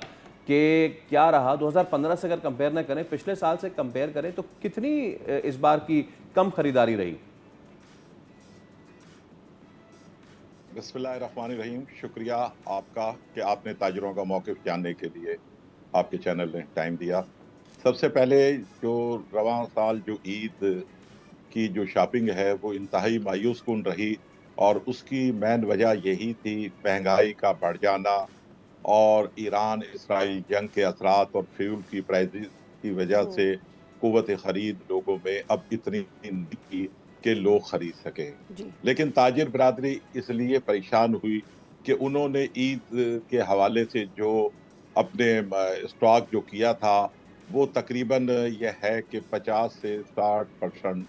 कि क्या रहा 2015 से अगर कंपेयर ना करें, पिछले साल से कंपेयर करें, तो कितनी इस बार की कम खरीदारी रही? बिस्मिल्लाहिर्रहमानिर्रहीम। शुक्रिया आपका कि आपने ताजरों का मौक़िफ़ जानने के लिए आपके चैनल ने टाइम दिया। सबसे पहले जो रवां साल जो ईद की जो शॉपिंग है वो इंतहाई मायूस कुन रही, और उसकी मेन वजह यही थी महंगाई का बढ़ जाना और ईरान इसराइल जंग के असरात और फ्यूल की प्राइसेस की वजह से कुव्वत ख़रीद लोगों में अब इतनी नहीं थी कि लोग खरीद सके। लेकिन ताजिर बिरादरी इसलिए परेशान हुई कि उन्होंने ईद के हवाले से जो अपने स्टॉक जो किया था वो तकरीबन यह है कि 50 से 60%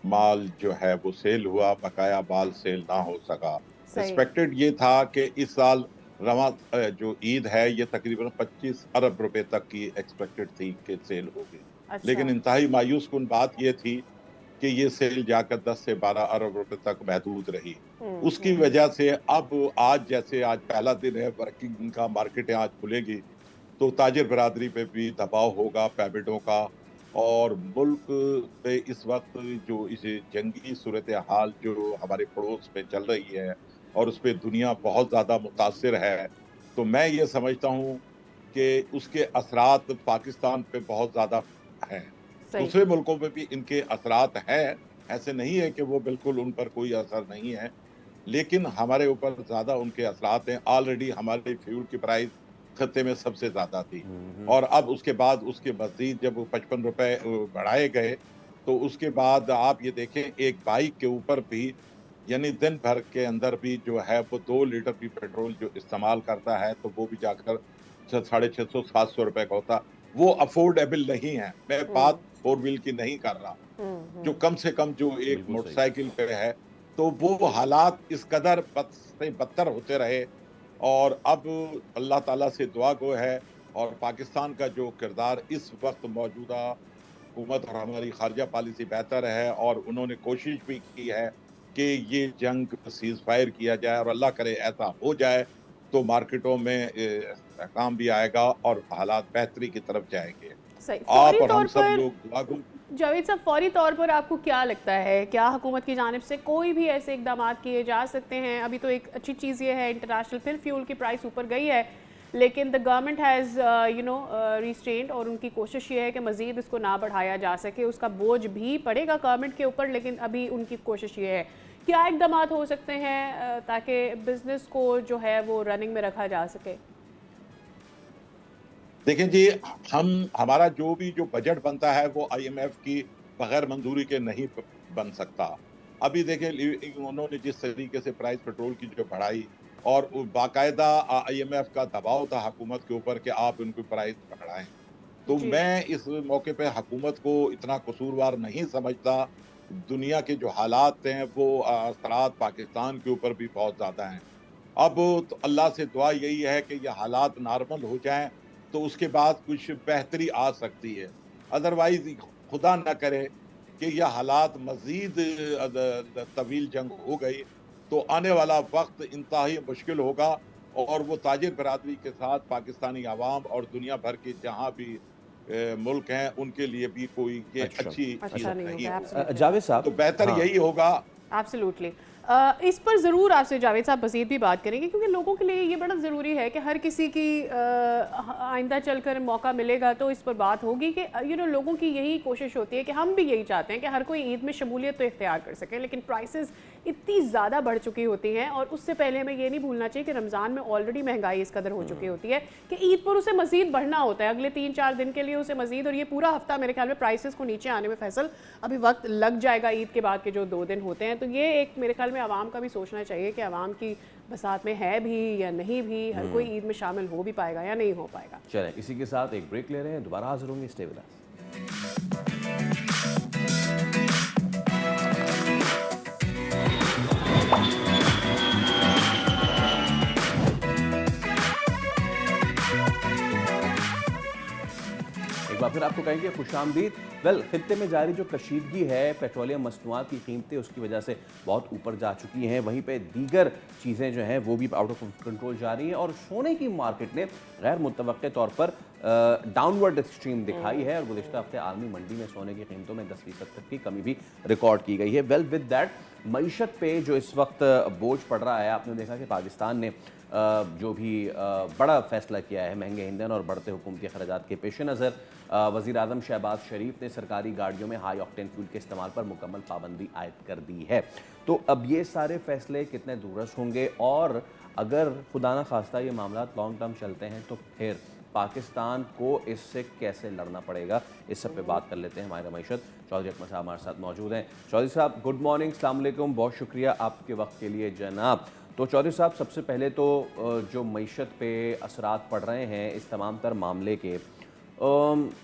माल जो है वो सेल हुआ, बकाया माल सेल ना हो सका। एक्सपेक्टेड ये था कि इस साल रवां जो ईद है ये तकरीबन 25 अरब रुपए तक की एक्सपेक्टेड थी कि सेल होगी। लेकिन इंतहाई मायूस कुन बात ये थी कि ये सेल जाकर 10 से 12 अरब रुपए तक महदूद रही। उसकी वजह से अब आज जैसे आज पहला दिन है वर्किंग का, मार्केटें आज खुलेगी, तो ताजिर बिरादरी पे भी दबाव होगा पैमिटों का। और मुल्क पे इस वक्त जो इस जंगी सूरत हाल जो हमारे पड़ोस में चल रही है और उस पर दुनिया बहुत ज़्यादा मुतासिर है, तो मैं ये समझता हूँ कि उसके असरात पाकिस्तान पे बहुत ज़्यादा हैं। दूसरे मुल्कों में भी इनके असरात हैं, ऐसे नहीं है कि वो बिल्कुल उन पर कोई असर नहीं है, लेकिन हमारे ऊपर ज़्यादा उनके असरात हैं। ऑलरेडी हमारे फ्यूल की प्राइस खत्ते में सबसे ज़्यादा थी, और अब उसके बाद उसके मज़ीद जब 55 रुपए बढ़ाए गए, तो उसके बाद आप ये देखें एक बाइक के ऊपर भी, यानी दिन भर के अंदर भी जो है वो 2 लीटर भी पेट्रोल जो इस्तेमाल करता है तो वो भी जाकर 650-700 रुपए का होता। वो अफोर्डेबल नहीं है। मैं बात 4 व्हील की नहीं कर रहा, जो कम से कम जो एक मोटरसाइकिल पे है, तो वो हालात इस कदर बद से बदतर होते रहे। और अब अल्लाह ताला से दुआ गो है, और पाकिस्तान का जो किरदार इस वक्त मौजूदा हुकूमत और हमारी खारजा पॉलिसी बेहतर है, और उन्होंने कोशिश भी की है कि ये जंग सीज़ फायर किया जाए, और अल्लाह करे ऐसा हो जाए तो मार्केटों में काम भी आएगा और हालात बेहतरी की तरफ जाएंगे। आप और हम सब लोग दुआ गो। जावेद साहब, फौरी तौर पर आपको क्या लगता है, क्या हुकूमत की जानिब से कोई भी ऐसे इकदाम किए जा सकते हैं? अभी तो एक अच्छी चीज़ ये है इंटरनेशनल फिर फ्यूल की प्राइस ऊपर गई है, लेकिन द गवर्नमेंट हैज़ रिस्ट्रेंड, और उनकी कोशिश ये है कि मज़ीद इसको ना बढ़ाया जा सके। उसका बोझ भी पड़ेगा गवर्नमेंट के ऊपर, लेकिन अभी उनकी कोशिश ये है। क्या इकदाम हो सकते हैं ताकि बिजनेस को जो है वो रनिंग में रखा जा सके? देखें जी, हमारा जो बजट बनता है वो IMF की बगैर मंजूरी के नहीं बन सकता। अभी देखें उन्होंने जिस तरीके से प्राइस पेट्रोल की जो बढ़ाई, और बाकायदा IMF का दबाव था हुकूमत के ऊपर कि आप उनकी प्राइस बढ़ाएं, तो मैं इस मौके पे हुकूमत को इतना कसूरवार नहीं समझता। दुनिया के जो हालात हैं वो असरात पाकिस्तान के ऊपर भी बहुत ज़्यादा हैं। अब तो अल्लाह से दुआ यही है कि ये हालात नॉर्मल हो जाएं, तो उसके बाद कुछ बेहतरी आ सकती है। अदरवाइज खुदा न करे कि यह हालात मजीद तवील जंग हो गई तो आने वाला वक्त इंतहाई मुश्किल होगा और वो ताजिर बरादरी के साथ पाकिस्तानी आवाम और दुनिया भर के जहां भी मुल्क हैं उनके लिए भी कोई ये अच्छा अच्छी अच्छा चीज नहीं नहीं होगा, होगी। एब्सोल्युटली। जावेद तो साहब, बेहतर हाँ, यही होगा। एब्सोल्युटली। इस पर ज़रूर आपसे जावेद साहब मज़ीद भी बात करेंगे, क्योंकि लोगों के लिए ये बड़ा ज़रूरी है कि हर किसी की आइंदा चलकर मौका मिलेगा तो इस पर बात होगी कि लोगों की यही कोशिश होती है कि हम भी यही चाहते हैं कि हर कोई ईद में शमूलियत तो इख्तियार कर सके, लेकिन प्राइसेस इतनी ज़्यादा बढ़ चुकी होती हैं। और उससे पहले हमें ये नहीं भूलना चाहिए कि रमज़ान में ऑलरेडी महंगाई इस कदर हो चुकी होती है कि ईद पर उसे मज़ीद बढ़ना होता है, अगले 3-4 दिन के लिए उसे मज़ीद, और ये पूरा हफ्ता मेरे ख्याल में प्राइसेस को नीचे आने में फैसल अभी वक्त लग जाएगा ईद के बाद के जो 2 दिन होते हैं। तो ये एक मेरे ख्याल में आवाम का भी सोचना चाहिए कि आवाम की बसात में है भी या नहीं भी, हर कोई ईद में शामिल हो भी पाएगा या नहीं हो पाएगा। चलें इसी के साथ एक ब्रेक ले रहे हैं, दोबारा हाजिर होंगे, स्टे विद अस। एक बार फिर आपको कहेंगे खुशामदीद। वेल, खित्ते में जारी जो कशीदगी है, पेट्रोलियम मसनूआत की कीमतें उसकी वजह से बहुत ऊपर जा चुकी हैं, वहीं पे दीगर चीज़ें जो हैं वो भी आउट ऑफ कंट्रोल जा रही हैं और सोने की मार्केट ने गैर मुतवक्के तौर पर डाउनवर्ड एक्सट्रीम दिखाई है और गुज़िश्ता हफ्ते आलमी मंडी में सोने की कीमतों में 10% तक की कमी भी रिकॉर्ड की गई है। वेल, विद दैट मईशत पे जो इस वक्त बोझ पड़ रहा है, आपने देखा कि पाकिस्तान ने जो भी बड़ा फैसला किया है महंगे ईंधन और बढ़ते हुकूमती अखराजात के पेश नज़र, वज़ीर आज़म शहबाज शरीफ ने सरकारी गाड़ियों में हाई ऑक्टेन फ्यूल के इस्तेमाल पर मुकम्मल पाबंदी आयद कर दी है। तो अब ये सारे फैसले कितने दूरस होंगे और अगर खुदा न खास्ता ये मामला लॉन्ग टर्म चलते हैं तो फिर पाकिस्तान को इससे कैसे लड़ना पड़ेगा, इस सब पे बात कर लेते हैं। हमारे मईशत चौधरी अकमल साहब हमारे साथ मौजूद हैं। चौधरी साहब, गुड मॉर्निंग, अस्सलाम वालेकुम, बहुत शुक्रिया आपके वक्त के लिए जनाब। तो चौधरी साहब, सबसे पहले तो जो मईशत पे असरात पड़ रहे हैं इस तमाम तर मामले के,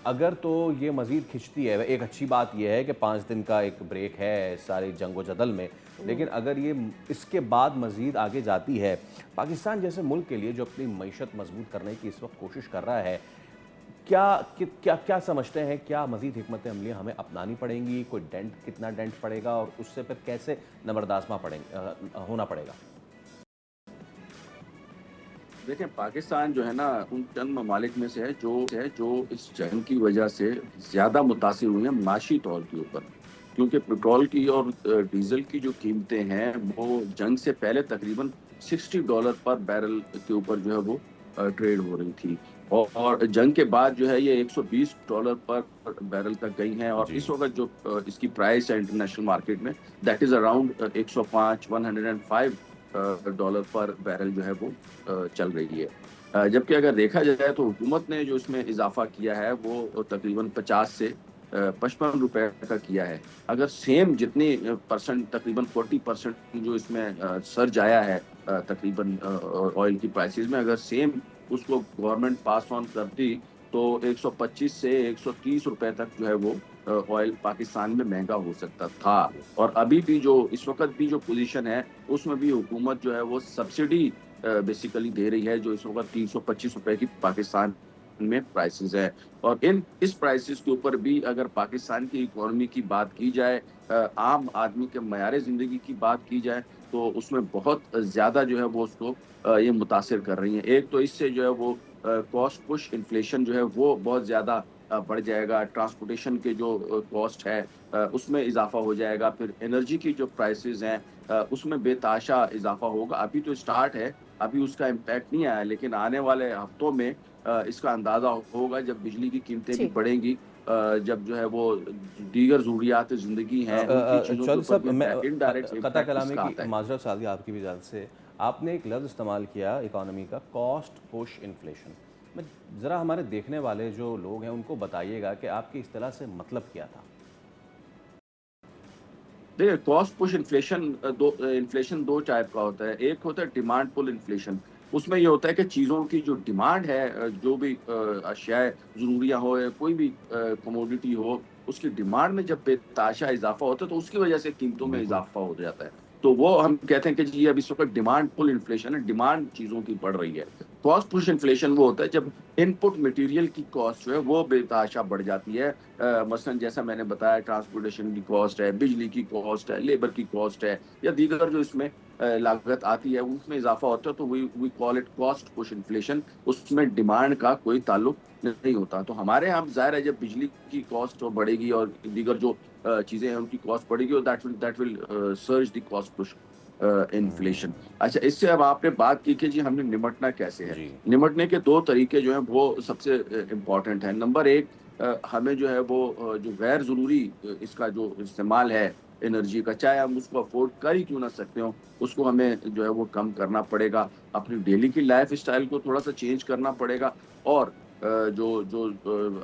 अगर तो ये मज़ीद खिंचती है, एक अच्छी बात यह है कि 5 दिन का एक ब्रेक है सारी जंगो जदल में, लेकिन अगर ये इसके बाद मज़ीद आगे जाती है, पाकिस्तान जैसे मुल्क के लिए जो अपनी मईशत मजबूत करने की इस वक्त कोशिश कर रहा है, क्या समझते हैं, क्या मज़ीद हिकमत अमलियाँ हमें अपनानी पड़ेंगी, कोई डेंट, कितना डेंट पड़ेगा और उससे फिर कैसे नबरदाश्त होना पड़ेगा? देखें, पाकिस्तान जो है ना उन चंद ममालिक में से है जो इस जंग की वजह से ज़्यादा मुतासिर हुए हैं माशी तौर के ऊपर, क्योंकि पेट्रोल की और डीजल की जो कीमतें हैं वो जंग से पहले तकरीबन $60 पर बैरल के ऊपर जो है वो ट्रेड हो रही थी और जंग के बाद जो है ये $120 पर बैरल तक गई हैं और इस वक्त जो इसकी प्राइस है इंटरनेशनल मार्केट में, दैट इज़ अराउंड 105 डॉलर पर बैरल जो है वो चल रही है। जबकि अगर देखा जाए तो हुकूमत ने जो इसमें इजाफा किया है वो तकरीबन 50 से 55 रुपए का किया है। अगर सेम जितनी परसेंट, तकरीबन 40% जो इसमें सर्ज आया है तकरीबन ऑयल की प्राइसेस में, अगर सेम उसको गवर्नमेंट पास ऑन करती तो 125 से 130 रुपए तक जो है वो ऑयल पाकिस्तान में महंगा हो सकता था। और अभी भी जो इस वक्त भी जो पोजीशन है उसमें भी हुकूमत जो है वो सब्सिडी बेसिकली दे रही है, जो इस वक्त 325 रुपए की पाकिस्तान में प्राइसेस है। और इस प्राइसेस के ऊपर भी अगर पाकिस्तान की इकोनॉमी की बात की जाए, आम आदमी के मयार ज़िंदगी की बात की जाए, तो उसमें बहुत ज़्यादा जो है वो उसको ये मुतासिर कर रही हैं। एक तो इससे जो है वो कॉस्ट पुश इन्फ्लेशन जो है वो बहुत ज़्यादा बढ़ जाएगा, ट्रांसपोर्टेशन के जो कॉस्ट है उसमें इजाफा हो जाएगा, फिर एनर्जी की जो प्राइसेस हैं उसमें बेताशा इजाफा होगा। अभी तो स्टार्ट है, अभी उसका इम्पैक्ट नहीं आया, लेकिन आने वाले हफ्तों में इसका अंदाज़ा होगा जब बिजली की कीमतें भी बढ़ेंगी, जब जो है वो दीगर ज़रूरियात ज़िंदगी हैं उनकी चीज़ों के चौधरी ऊपर साहब, भी मैं इनडायरेक्ट कता इम्पैक्ट कलामी इसका की आता है। माजरत सादी आपकी भी इजाज़त से, आपने एक लफ्ज़ इस्तेमाल किया इकोनॉमी का, कॉस्ट पुश इन्फ्लेशन। मैं ज़रा हमारे देखने वाले जो लोग हैं उनको बताइएगा कि आपकी इस्तिलाह से मतलब क्या था? देखिए, कॉस्ट पुश इन्फ्लेशन दो टाइप का होता है। एक होता है डिमांड पुल इन्फ्लेशन। उसमें ये होता है कि चीज़ों की जो डिमांड है, जो भी अशियाए ज़रूरियाँ हो या कोई भी कमोडिटी हो, उसकी डिमांड में जब बेताशा इज़ाफ़ा होता है तो उसकी वजह से कीमतों में बिल्कुल। इज़ाफ़ा हो जाता है। तो वो हम कहते हैं कि जी अब इस वक्त डिमांड पुल इन्फ्लेशन है, डिमांड चीज़ों की बढ़ रही है। कॉस्ट पुश इन्फ्लेशन वो होता है जब इनपुट मटेरियल की कॉस्ट जो है वो बेतहाशा बढ़ जाती है। मसलन जैसा मैंने बताया, ट्रांसपोर्टेशन की कॉस्ट है, बिजली की कॉस्ट है, लेबर की कॉस्ट है, या दीगर जो इसमें लागत आती है उसमें इजाफा होता है, तो we call it cost push inflation. उसमें डिमांड का कोई ताल्लुक नहीं होता। तो हमारे यहाँ ज़ाहिर है जब बिजली की कॉस्ट बढ़ेगी और दीगर जो चीज़ें हैं उनकी कॉस्ट बढ़ेगी, और that will surge the cost push inflation. अच्छा, इससे अब आपने बात की कि जी हमने निमटना कैसे है। जी। निमटने के दो तरीके जो हैं वो सबसे इम्पॉर्टेंट है। नंबर एक, हमें जो है वो जो गैर ज़रूरी इसका जो इस्तेमाल है एनर्जी का, चाहे हम उसको अफोर्ड कर ही क्यों ना सकते हो, उसको हमें जो है वो कम करना पड़ेगा। अपनी डेली की लाइफ स्टाइल को थोड़ा सा चेंज करना पड़ेगा, और जो जो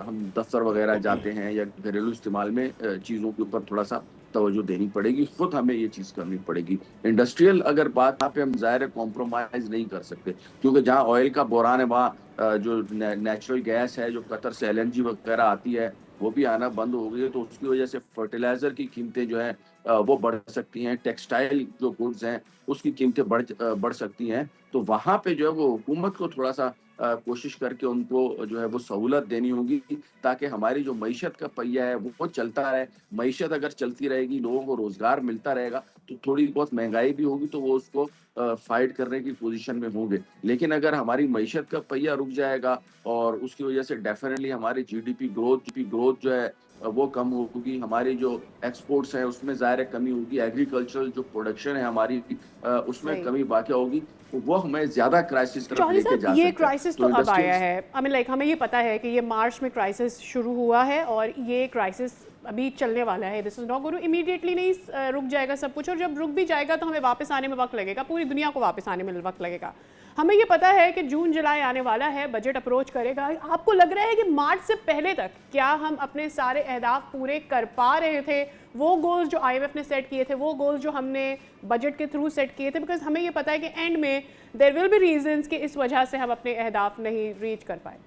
हम दफ्तर वगैरह जाते हैं या घरेलू इस्तेमाल में चीज़ों के ऊपर थोड़ा सा तवज्जो देनी पड़ेगी, खुद हमें ये चीज़ करनी पड़ेगी। इंडस्ट्रियल अगर बात, यहाँ पे हम ज़ाहिर है कॉम्प्रोमाइज़ नहीं कर सकते, क्योंकि जहाँ ऑयल का बहरान है वहाँ जो नेचुरल गैस है जो कतर से एलएनजी वगैरह आती है वो भी आना बंद हो गई है, तो उसकी वजह से फर्टिलाइज़र की कीमतें जो हैं वो बढ़ सकती हैं। टेक्सटाइल जो गुड्स हैं उसकी कीमतें बढ़ सकती हैं। तो वहाँ पे जो है वो हुकूमत को थोड़ा सा कोशिश करके उनको जो है वो सहूलत देनी होगी, ताकि हमारी जो मईशत का पहिया है वो चलता रहे। मईशत अगर चलती रहेगी, लोगों को रोज़गार मिलता रहेगा, तो थोड़ी बहुत महँगाई भी होगी तो वो उसको फ़ाइट करने की पोज़ीशन में होंगे। लेकिन अगर हमारी मईशत का पहिया रुक जाएगा और उसकी वजह से डेफ़िनेटली हमारी जीडीपी ग्रोथ जो है वो कम होगी। हमारी जो एक्सपोर्ट्स हैं उसमें ज़ाहिर है कमी होगी। एग्रीकल्चरल जो प्रोडक्शन है हमारी उसमें राइट। कमी वाक़या होगी, तो वो हमें ज़्यादा क्राइसिस तरफ चौधरी लेके जा साहब, ये सकता है। क्राइसिस तो तो अब आया इंडस्ट्रियल है। आई मीन लाइक हमें ये पता है कि ये मार्च में क्राइसिस शुरू हुआ है और ये क्राइसिस अभी चलने वाला है। This is not going to immediately नहीं रुक जाएगा सब कुछ, और जब रुक भी जाएगा तो हमें वापस आने में वक्त लगेगा, पूरी दुनिया को वापस आने में वक्त लगेगा। हमें ये पता है कि जून जुलाई आने वाला है, बजट अप्रोच करेगा। आपको लग रहा है कि मार्च से पहले तक क्या हम अपने सारे अहदाफ पूरे कर पा रहे थे? वो गोल्स जो आईएमएफ ने सेट किए थे, वो गोल्स जो हमने बजट के थ्रू सेट किए थे, बिकॉज हमें ये पता है कि एंड में देयर विल बी रीजंस कि इस वजह से हम अपने अहदाफ नहीं रीच कर पाए।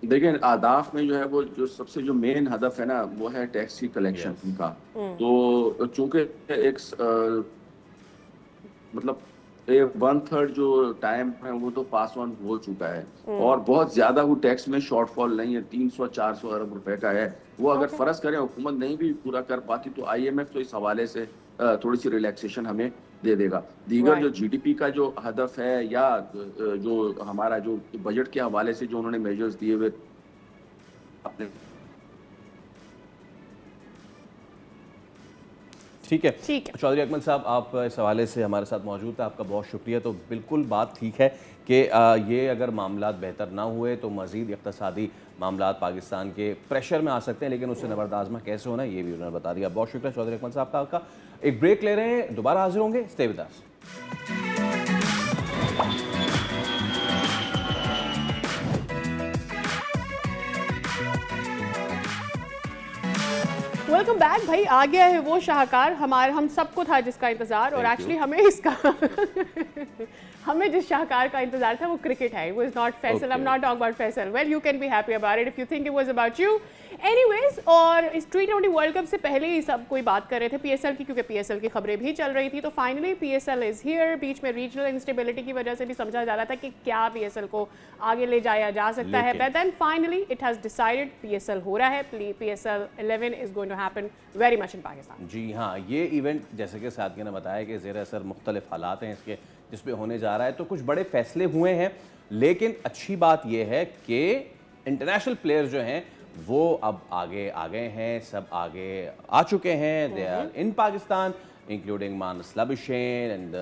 देखिए, अहदाफ में जो है वो जो सबसे जो मेन हदफ है ना वो है टैक्स की कलेक्शन का। तो चूंकि एक मतलब 1/3 जो टाइम है वो तो पास ऑन हो चुका है, और बहुत ज्यादा वो टैक्स में शॉर्टफॉल नहीं है, 300-400 अरब रुपए का है। वो अगर Okay. फर्ज करें हुकूमत नहीं भी पूरा कर पाती तो आईएमएफ तो इस हवाले से थोड़ी सी रिलैक्सेशन हमें दे देगा। दीगर Right. जो जीडीपी का जो हदफ है या जो हमारा जो बजट के हवाले से जो उन्होंने मेजर्स दिए हुए अपने ठीक है। ठीक है। चौधरी अकमल साहब, आप इस हवाले से हमारे साथ मौजूद थे, आपका बहुत शुक्रिया। तो बिल्कुल बात ठीक है कि ये अगर मामलात बेहतर ना हुए तो मज़ीद इक़्तिसादी मामलात पाकिस्तान के प्रेशर में आ सकते हैं, लेकिन उससे नबरदाज़मा कैसे होना ये भी उन्होंने बता दिया। बहुत शुक्रिया चौधरी अकमल साहब का। आपका एक ब्रेक ले रहे हैं, दोबारा हाजिर होंगे। Stay with us. Welcome back. भाई आ गया है वो शाहकार हम सबको था जिसका इंतजार, और Thank you. एक्चुअली हमें इसका हमें जिस शाहकार का इंतजार था वो क्रिकेट है। वो is not Faisal. I am not talking about Faisal. Well, you can be happy about it if you think it was about you. Anyways, और इस T20 वर्ल्ड कप से पहले ही सब कोई बात कर रहे थे पीएसएल की, क्योंकि पीएसएल की खबरें भी चल रही थी। तो फाइनली पीएसएल इज हियर। बीच में रीजनल इंस्टेबिलिटी की वजह से भी समझा जा रहा था कि क्या पीएसएल को आगे ले जाया जा सकता है, but then finally it has decided PSL हो रहा है। PSL 11 is going to happen very much in Pakistan. जी हाँ, ये इवेंट जैसे कि साथिया ने बताया कि ज़ेर असर मुख्तलिफ हालात हैं इसके जिस पे होने जा रहा है, तो कुछ बड़े फैसले हुए हैं। लेकिन अच्छी बात यह है कि इंटरनेशनल प्लेयर्स जो हैं वो अब आगे आ गए हैं, सब आगे आ चुके हैं। They are in Pakistan including Marnus Labuschagne and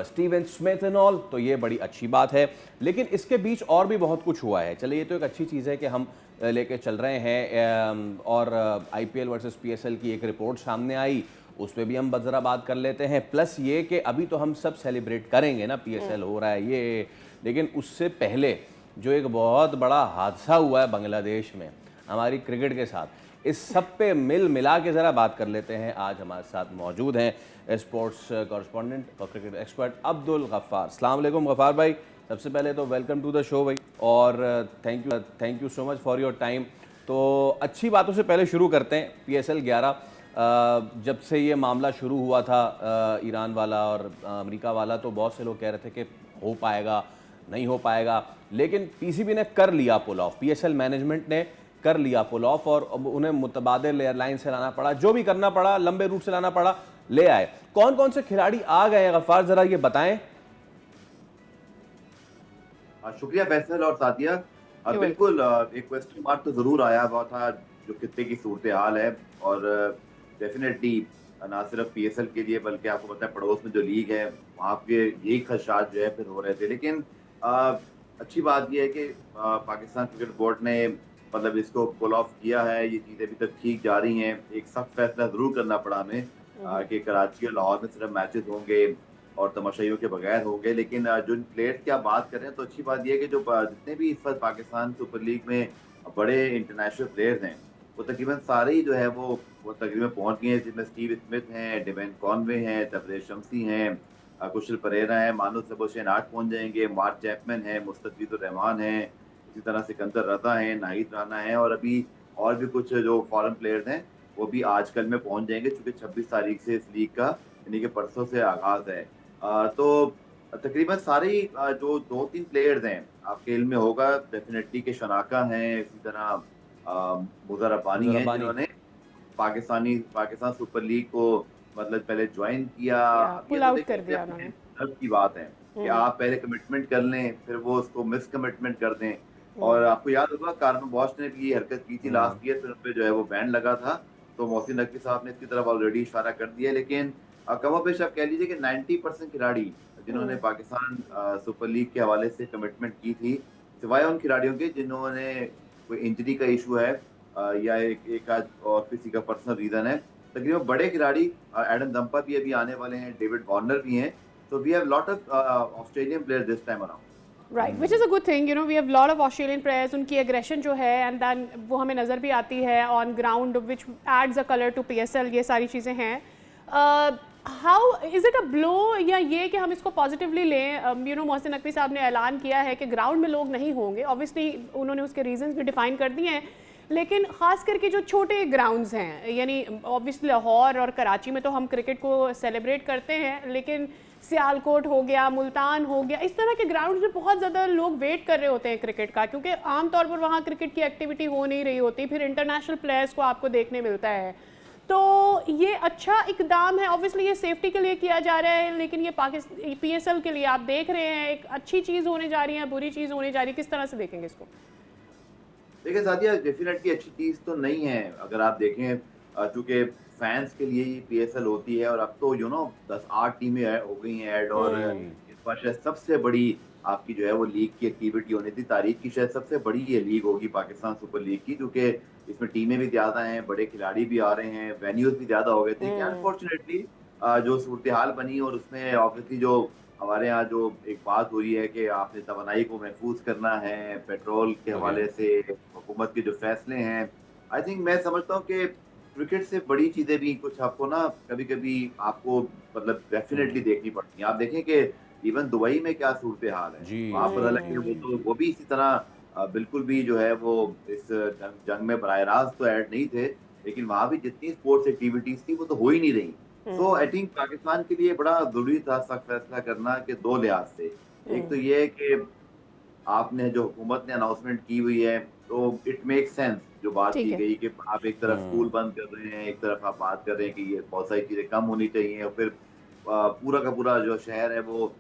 Steven Smith and all. तो ये बड़ी अच्छी बात है। लेकिन इसके बीच और भी बहुत कुछ हुआ है। चलिए, ये तो एक अच्छी चीज़ है कि हम लेके चल रहे हैं, और आईपीएल वर्सेस पीएसएल की एक रिपोर्ट सामने आई, उस पर भी हम ज़रा बात कर लेते हैं। प्लस ये कि अभी तो हम सब सेलिब्रेट करेंगे ना, पीएसएल हो रहा है ये, लेकिन उससे पहले जो एक बहुत बड़ा हादसा हुआ है बांग्लादेश में हमारी क्रिकेट के साथ, इस सब पे मिला के ज़रा बात कर लेते हैं। आज हमारे साथ मौजूद हैं स्पोर्ट्स कॉरेस्पॉन्डेंट और क्रिकेट एक्सपर्ट अब्दुल गफ्फार। अस्सलाम वालेकुम गफ्फार भाई। सबसे पहले तो वेलकम टू द शो भाई, और thank you so much for your time. तो अच्छी बातों से पहले शुरू करते हैं। पीएसएल 11 जब से ये मामला शुरू हुआ था ईरान वाला और अमेरिका वाला, तो बहुत से लोग कह रहे थे कि हो पाएगा, नहीं हो पाएगा, लेकिन पीसीबी ने कर लिया पुल ऑफ, पीएसएल मैनेजमेंट ने कर लिया पुल ऑफ और अब उन्हें मुतबादिल एयरलाइन से लाना पड़ा, जो भी करना पड़ा, लंबे रूट से लाना पड़ा, ले आए। कौन कौन से खिलाड़ी आ गए हैं गफ्फार, जरा ये बताएं। शुक्रिया फैसल और साथिया। बिल्कुल एक क्वेश्चन मार्क तो जरूर आया हुआ था जो खित्ते की सूरत हाल है, और डेफिनेटली ना सिर्फ पीएसएल के लिए बल्कि आपको पता है पड़ोस में जो लीग है वहाँ पे यही खदशात जो है फिर हो रहे थे। लेकिन अच्छी बात यह है कि पाकिस्तान क्रिकेट बोर्ड ने मतलब इसको पुल ऑफ किया है, ये चीज़ें अभी तक ठीक जा रही हैं। एक सख्त फैसला जरूर करना पड़ा हमें कि कराची और लाहौर में सिर्फ मैचेस होंगे और तमाशाइयों के बगैर होंगे, लेकिन जो प्लेयर्स की आप बात कर रहे हैं तो अच्छी बात यह है कि जो जितने भी इस वक्त पाकिस्तान सुपर लीग में बड़े इंटरनेशनल प्लेयर्स हैं वो तकरीबन सारे ही जो है वो तकरीबन पहुंच गए हैं, जिसमें स्टीव स्मिथ हैं, डेवेन कॉनवे हैं, तबरेज शम्सी हैं, कुशल परेरा हैं, मानू सबोशेन 8 पहुंच जाएंगे, मार्क चैपमैन है, मुस्तफीजुर रहमान है, इसी तरह सिकंदर रजा है, नाहिद राना है, और अभी और भी कुछ जो फॉरेन प्लेयर्स हैं वो भी आज कल में पहुंच जाएंगे, चूंकि 26 तारीख से इस लीग का यानी कि परसों से आगाज है। तो तकरीबन सारे ही जो 2-3 प्लेयर्स हैं आपके इल्म में होगा डेफिनेटली के शनाका हैं, इसी तरह मुज़र रब्बानी हैं जिन्होंने पाकिस्तान सुपर लीग को मतलब पहले ज्वाइन किया, पुल आउट कर दिया उन्होंने। दर्द की बात है कि आप पहले कमिटमेंट कर लें फिर वो उसको मिस कमिटमेंट कर दें। और आपको याद होगा कार्बन बॉश ने भी ये हरकत की थी लास्ट ईयर, फिर उन पे जो है वो बैन लगा था, तो मोहसिन नकवी साहब ने इसकी तरफ ऑलरेडी इशारा कर दिया। लेकिन कमोबेश आप कह लीजिए कि 90% खिलाड़ी जिन्होंने पाकिस्तान सुपर लीग के हवाले से कमिटमेंट की थी, सिवाय उन खिलाड़ियों के जिन्होंने कोई इंजरी का इशू है या एक आध और किसी का पर्सनल रीजन है, तकरीबन बड़े खिलाड़ी एडम दम्पा भी अभी आने वाले हैं, डेविड वार्नर भी हैं, so we have lot of Australian players this time around. Right, which is a good thing. You know, we have lot of Australian players. उनकी aggression जो है and then वो हमें नज़र भी आती है on ground, which adds a color to PSL. ये सारी चीज़ें हैं. How is it a blow या ये कि हम इसको पॉजिटिवली लें? You know, मोहसिन नकवी साहब ने ऐलान किया है कि ग्राउंड में लोग नहीं होंगे. Obviously उन्होंने उसके रीजंस भी डिफाइन कर दिए हैं, लेकिन ख़ास करके जो छोटे ग्राउंड्स हैं, यानी ऑब्वियसली लाहौर और कराची में तो हम क्रिकेट को सेलिब्रेट करते हैं, लेकिन सियालकोट हो गया, मुल्तान हो गया, इस तरह के ग्राउंड्स में बहुत ज़्यादा लोग वेट कर रहे होते हैं क्रिकेट का, क्योंकि आमतौर पर वहाँ क्रिकेट की एक्टिविटी हो नहीं रही होती, फिर इंटरनेशनल प्लेयर्स को आपको देखने मिलता है। तो ये अच्छा इकदाम है, ऑब्वियसली ये सेफ्टी के लिए किया जा रहा है, लेकिन ये पाकिस्तान PSL के लिए आप देख रहे हैं एक अच्छी चीज़ होने जा रही है, बुरी चीज़ होने जा रही है, किस तरह से देखेंगे इसको? देखिए साथिया, डेफिनेटली अच्छी चीज़ तो नहीं है। अगर आप देखें चूँकि फैंस के लिए ही PSL होती है और अब तो 10-8 टीमें हो गई हैं ऐड, और इस बार शायद सबसे बड़ी आपकी जो है वो लीग की एक्टिविटी होनी थी, तारीख की शायद सबसे बड़ी ये लीग होगी पाकिस्तान सुपर लीग की, क्योंकि इसमें टीमें भी ज़्यादा हैं, बड़े खिलाड़ी भी आ रहे हैं, वेन्यूज भी ज़्यादा हो गए थे। अनफॉर्चुनेटली जो सूरत हाल बनी और उसमें ऑब्वियसली जो हमारे यहाँ जो एक बात हो रही है कि आपने तवानाई को महफूज करना है, पेट्रोल के हवाले से हुकूमत के जो फैसले हैं, आई थिंक मैं समझता हूँ कि क्रिकेट से बड़ी चीजें भी कुछ आपको ना कभी कभी आपको मतलब डेफिनेटली देखनी पड़ती हैं। आप देखें कि इवन दुबई में क्या सूरत हाल है, वहाँ पर हालांकि वो भी इसी तरह बिल्कुल भी जो है वो इस जंग में बराह रास्त तो ऐड नहीं थे, लेकिन वहाँ भी जितनी स्पोर्ट्स एक्टिविटीज थी वो तो हो ही नहीं रही। तो आई थिंक पाकिस्तान के लिए बड़ा जरूरी था सख्त फैसला करना कि 2 लिहाज से। एक तो ये है कि आपने जो हुकूमत ने अनाउंसमेंट की हुई है तो इट मेक सेंस जो बात की गई कि आप एक तरफ स्कूल बंद कर रहे हैं, एक तरफ आप बात कर रहे हैं कि ये बहुत सारी चीजें कम होनी चाहिए, और फिर पूरा का पूरा जो शहर है वो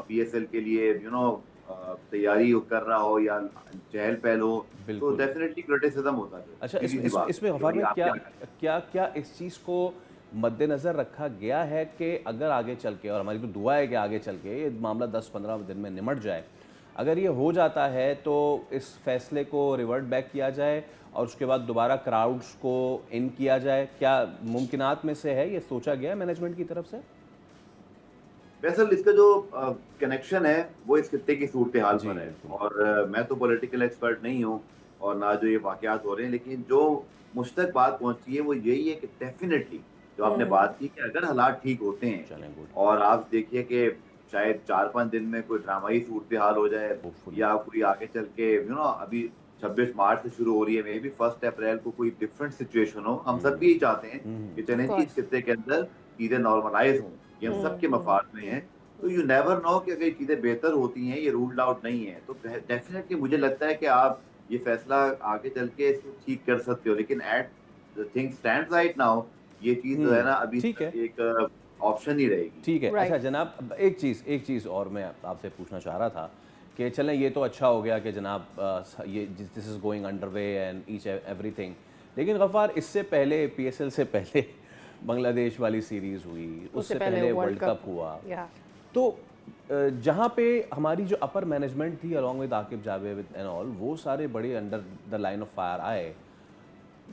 PSL के लिए तैयारी कर रहा हो या चहल पहल हो, तो डेफिनेटली क्रिटिसिज्म होता है। अच्छा, इसमें गफ्फार में क्या इस चीज़ को मद्देनज़र रखा गया है कि अगर आगे चल के, और हमारी तो दुआ है कि आगे चल के ये मामला 10-15 दिन में निमट जाए, अगर ये हो जाता है तो इस फैसले को रिवर्ट बैक किया जाए और उसके बाद दोबारा क्राउड्स को इन किया जाए? क्या मुमकिनात में से है, ये सोचा गया मैनेजमेंट की तरफ से? वैसे इसका जो कनेक्शन है वो इस खित्ते की सूरत हाल पर है, और मैं तो पॉलिटिकल एक्सपर्ट नहीं हूँ और ना जो ये वाकयात हो रहे हैं, लेकिन जो मुझ तक बात पहुँची है वो यही है कि डेफिनेटली जो आपने बात की कि अगर हालात ठीक होते हैं और आप देखिए कि शायद 4-5 दिन में कोई ड्रामाई सूरत हाल हो जाए या कोई आगे चल के अभी 26 मार्च से शुरू हो रही है, मे बी 1 अप्रैल को कोई डिफरेंट सिचुएशन हो। हम सब भी यही चाहते हैं कि चलें जी इस खित्ते के अंदर चीजें नॉर्मलाइज हों, ये हम सबके मफाद में है। तो यू नेवर नो कि अगर चीजें बेहतर होती हैं, ये रूल्ड आउट नहीं है, तो डेफिनेटली मुझे लगता है कि आप ये फैसला आगे चल के इसको ठीक कर सकते हो, लेकिन at the thing stands right now ये चीज जो है ना अभी ठीक है। तक एक ऑप्शन ही रहेगी। ठीक है। Right. अच्छा जनाब, अब एक चीज़ और मैं आपसे पूछना चाह रहा था कि चलें ये तो अच्छा हो गया कि जनाब ये this is going under way and each everything, लेकिन गफ़ार इससे पहले पीएसएल से पहले बांग्लादेश वाली सीरीज़ हुई, उससे पहले वर्ल्ड कप हुआ, या तो जहाँ पे हमारी जो अपर मैनेजमेंट थी along with Aqib Javed and all, वो सारे बड़े under the line of fire आए,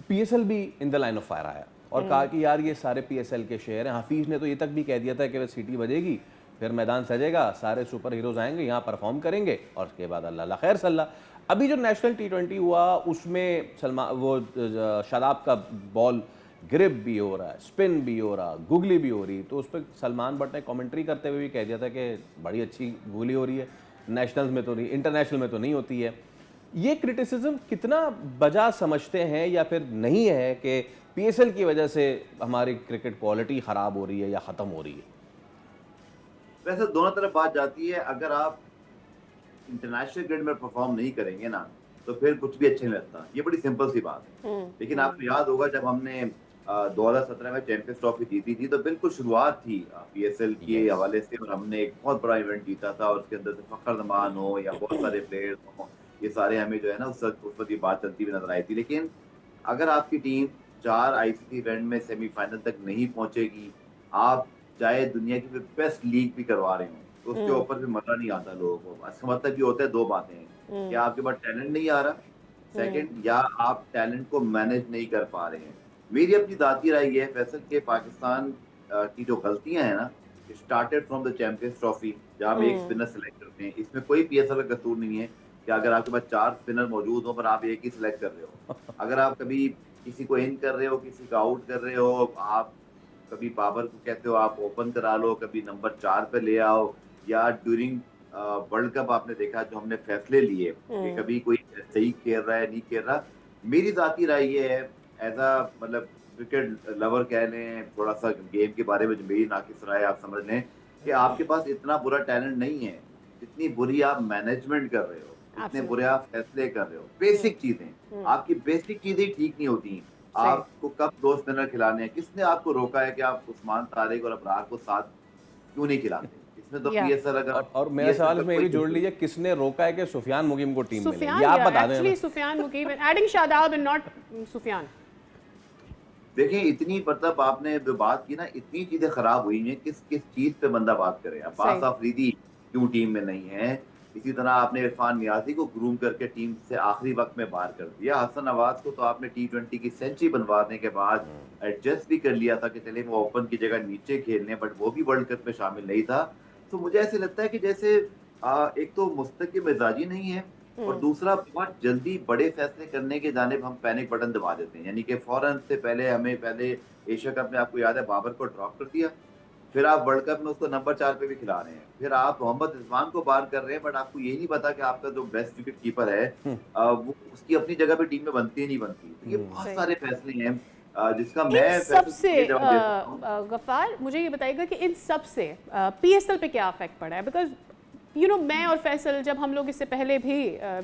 पीएसएल भी in the line of fire आया और कहा कि यार ये सारे पीएसएल के शेयर हैं। हफीज़ ने तो ये तक भी कह दिया था कि सीटी बजेगी फिर मैदान सजेगा, सारे सुपर हीरोज आएंगे यहाँ परफॉर्म करेंगे और उसके बाद अल्लाह खैर सल्ला। अभी जो नेशनल T20 हुआ उसमें शादाब का बॉल ग्रिप भी हो रहा है, स्पिन भी हो रहा, गुगली भी हो रही, तो उस पर सलमान भट्ट ने कमेंट्री करते हुए भी कह दिया था कि बड़ी अच्छी गुगली हो रही है, नेशनल्स में तो नहीं, इंटरनेशनल में तो नहीं होती है। ये क्रिटिसिज्म कितना बजा समझते हैं या फिर नहीं है कि पीएसएल की वजह से हमारी क्रिकेट क्वालिटी ख़राब हो रही है या ख़त्म हो रही है? वैसे दोनों तरफ बात जाती है। अगर आप इंटरनेशनल ग्रिड में परफॉर्म नहीं करेंगे ना तो फिर कुछ भी अच्छा नहीं लगता, ये बड़ी सिंपल सी बात है। लेकिन आपको याद होगा जब हमने 2017 में चैंपियंस ट्रॉफी जीती थी तो बिल्कुल शुरुआत थी पीएसएल के हवाले से और हमने एक बहुत बड़ा इवेंट जीता था और उसके अंदर से फखर जमान हो या बहुत सारे प्लेयर्स हो, ये सारे हमें जो है ना उस वक्त ये बात चलती हुई नजर आई थी। लेकिन अगर आपकी टीम 4 आईसीसी इवेंट में सेमीफाइनल तक नहीं पहुंचेगी, आप चाहे दुनिया की बेस्ट लीग भी करवा रहे हो तो उसके ऊपर भी मजा नहीं आता लोगों को। इसका मतलब ये होता है दो बातें हैं, कि आपके पास टैलेंट नहीं आ रहा, सेकंड या आप टैलेंट को मैनेज नहीं कर पा रहे हैं। मेरी अपनी जाती राय ये है फैसल के पाकिस्तान की जो गलतियां हैं ना, started from the champions trophy जहाँ पे एक स्पिनर सेलेक्ट करते हैं, इसमें कोई पीएसएल का कसूर नहीं है कि अगर आपके पास 4 स्पिनर मौजूद हो पर आप एक ही सिलेक्ट कर रहे हो। अगर आप कभी किसी को इन कर रहे हो, किसी को आउट कर रहे हो, आप कभी बाबर को कहते हो आप ओपन करा लो, कभी नंबर 4 पे ले आओ, या ड्यूरिंग वर्ल्ड कप आपने देखा जो हमने फैसले लिए कि कभी कोई सही खेल रहा है नहीं खेल रहा। मेरी जाती राय ये है एज अ मतलब क्रिकेट लवर कह लें, थोड़ा सा गेम के बारे में जो मेरी नाकिस राय आप समझ लें कि आपके पास इतना बुरा टैलेंट नहीं है जितनी बुरी आप मैनेजमेंट कर रहे हो, इतने बुरे आप फैसले कर रहे हो। बेसिक चीजें, आपकी बेसिक चीजें ठीक नहीं होती। आपको कब 2 स्पिनर खिलाने हैं, किसने आपको रोका है कि आप उस्मान तारिक और अबरार को साथ क्यों नहीं खिलाते? इसमें तो पीएसएल अगर और मेरा सवाल इसमें ये भी जोड़ लीजिए, किसने रोका है कि सुफियान मुकीम को टीम मिले? सुफियान, ये आप बता दें एक्चुअली हमें। Sufiyan Muqeem adding Shadab and not Sufiyan. देखिए इतनी मतलब आपने जो बात की ना, इतनी चीजें खराब हुई हैं, किस किस चीज पे बंदा बात करे। अब्बास अफरीदी क्यों टीम में नहीं है, इसी तरह आपने इरफान नियाजी को ग्रूम करके टीम से आखिरी वक्त में बाहर कर दिया। हसन नवाज को तो आपने T20 की सेंचुरी बनवाने के बाद एडजस्ट भी कर लिया था कि चले वो ओपन की जगह नीचे खेलने, बट वो भी वर्ल्ड कप में शामिल नहीं था। तो मुझे ऐसे लगता है कि जैसे एक तो मुस्तकिल मिजाजी नहीं है और दूसरा बहुत जल्दी बड़े फैसले करने के जानिब हम पैनिक बटन दबा देते हैं। यानी कि फौरन से पहले हमें पहले एशिया कप में आपको याद है बाबर को ड्रॉप कर दिया, फिर आप वर्ल्ड कप में उसको नंबर 4 पे भी खिला रहे हैं, फिर आप मोहम्मद रिजवान को बाहर कर रहे हैं, बट आपको ये नहीं पता कि आपका जो बेस्ट विकेट कीपर है वो उसकी अपनी जगह पे टीम में बनती है नहीं बनती। तो ये बहुत सारे फैसले हैं जिसका मैं इन सबसे गफ्फार मुझे ये बताइएगा कि इन सब से पीएसएल पे क्या इफेक्ट पड़ा है? बिकॉज मैं और फैसल, जब हम लोग इससे पहले भी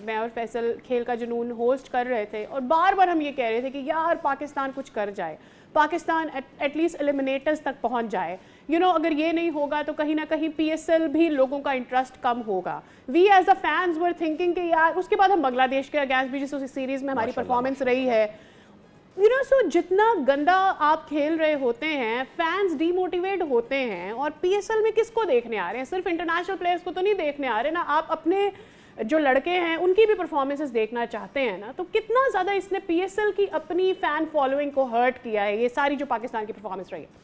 मैं और फैसल खेल का जुनून होस्ट कर रहे थे और बार बार हम ये कह रहे थे कि यार पाकिस्तान कुछ कर जाए, पाकिस्तान एटलीस्ट एलिमिनेटर्स तक पहुंच जाए। अगर ये नहीं होगा तो कहीं ना कहीं पीएसएल भी लोगों का इंटरेस्ट कम होगा। We as a fans were thinking कि यार, उसके बाद हम बांग्लादेश के अगेंस्ट भी जिस सीरीज में हमारी परफॉर्मेंस रही है, सो जितना गंदा आप खेल रहे होते हैं फैंस डीमोटिवेट होते हैं। और पीएसएल में किसको देखने आ रहे हैं? सिर्फ इंटरनेशनल प्लेयर्स को तो नहीं देखने आ रहे ना, आप अपने जो लड़के हैं उनकी भी परफॉर्मेंसेस देखना चाहते हैं ना। तो कितना ज़्यादा इसने पीएसएल की अपनी फैन फॉलोइंग को हर्ट किया है, ये सारी जो पाकिस्तान की परफॉर्मेंस रही है?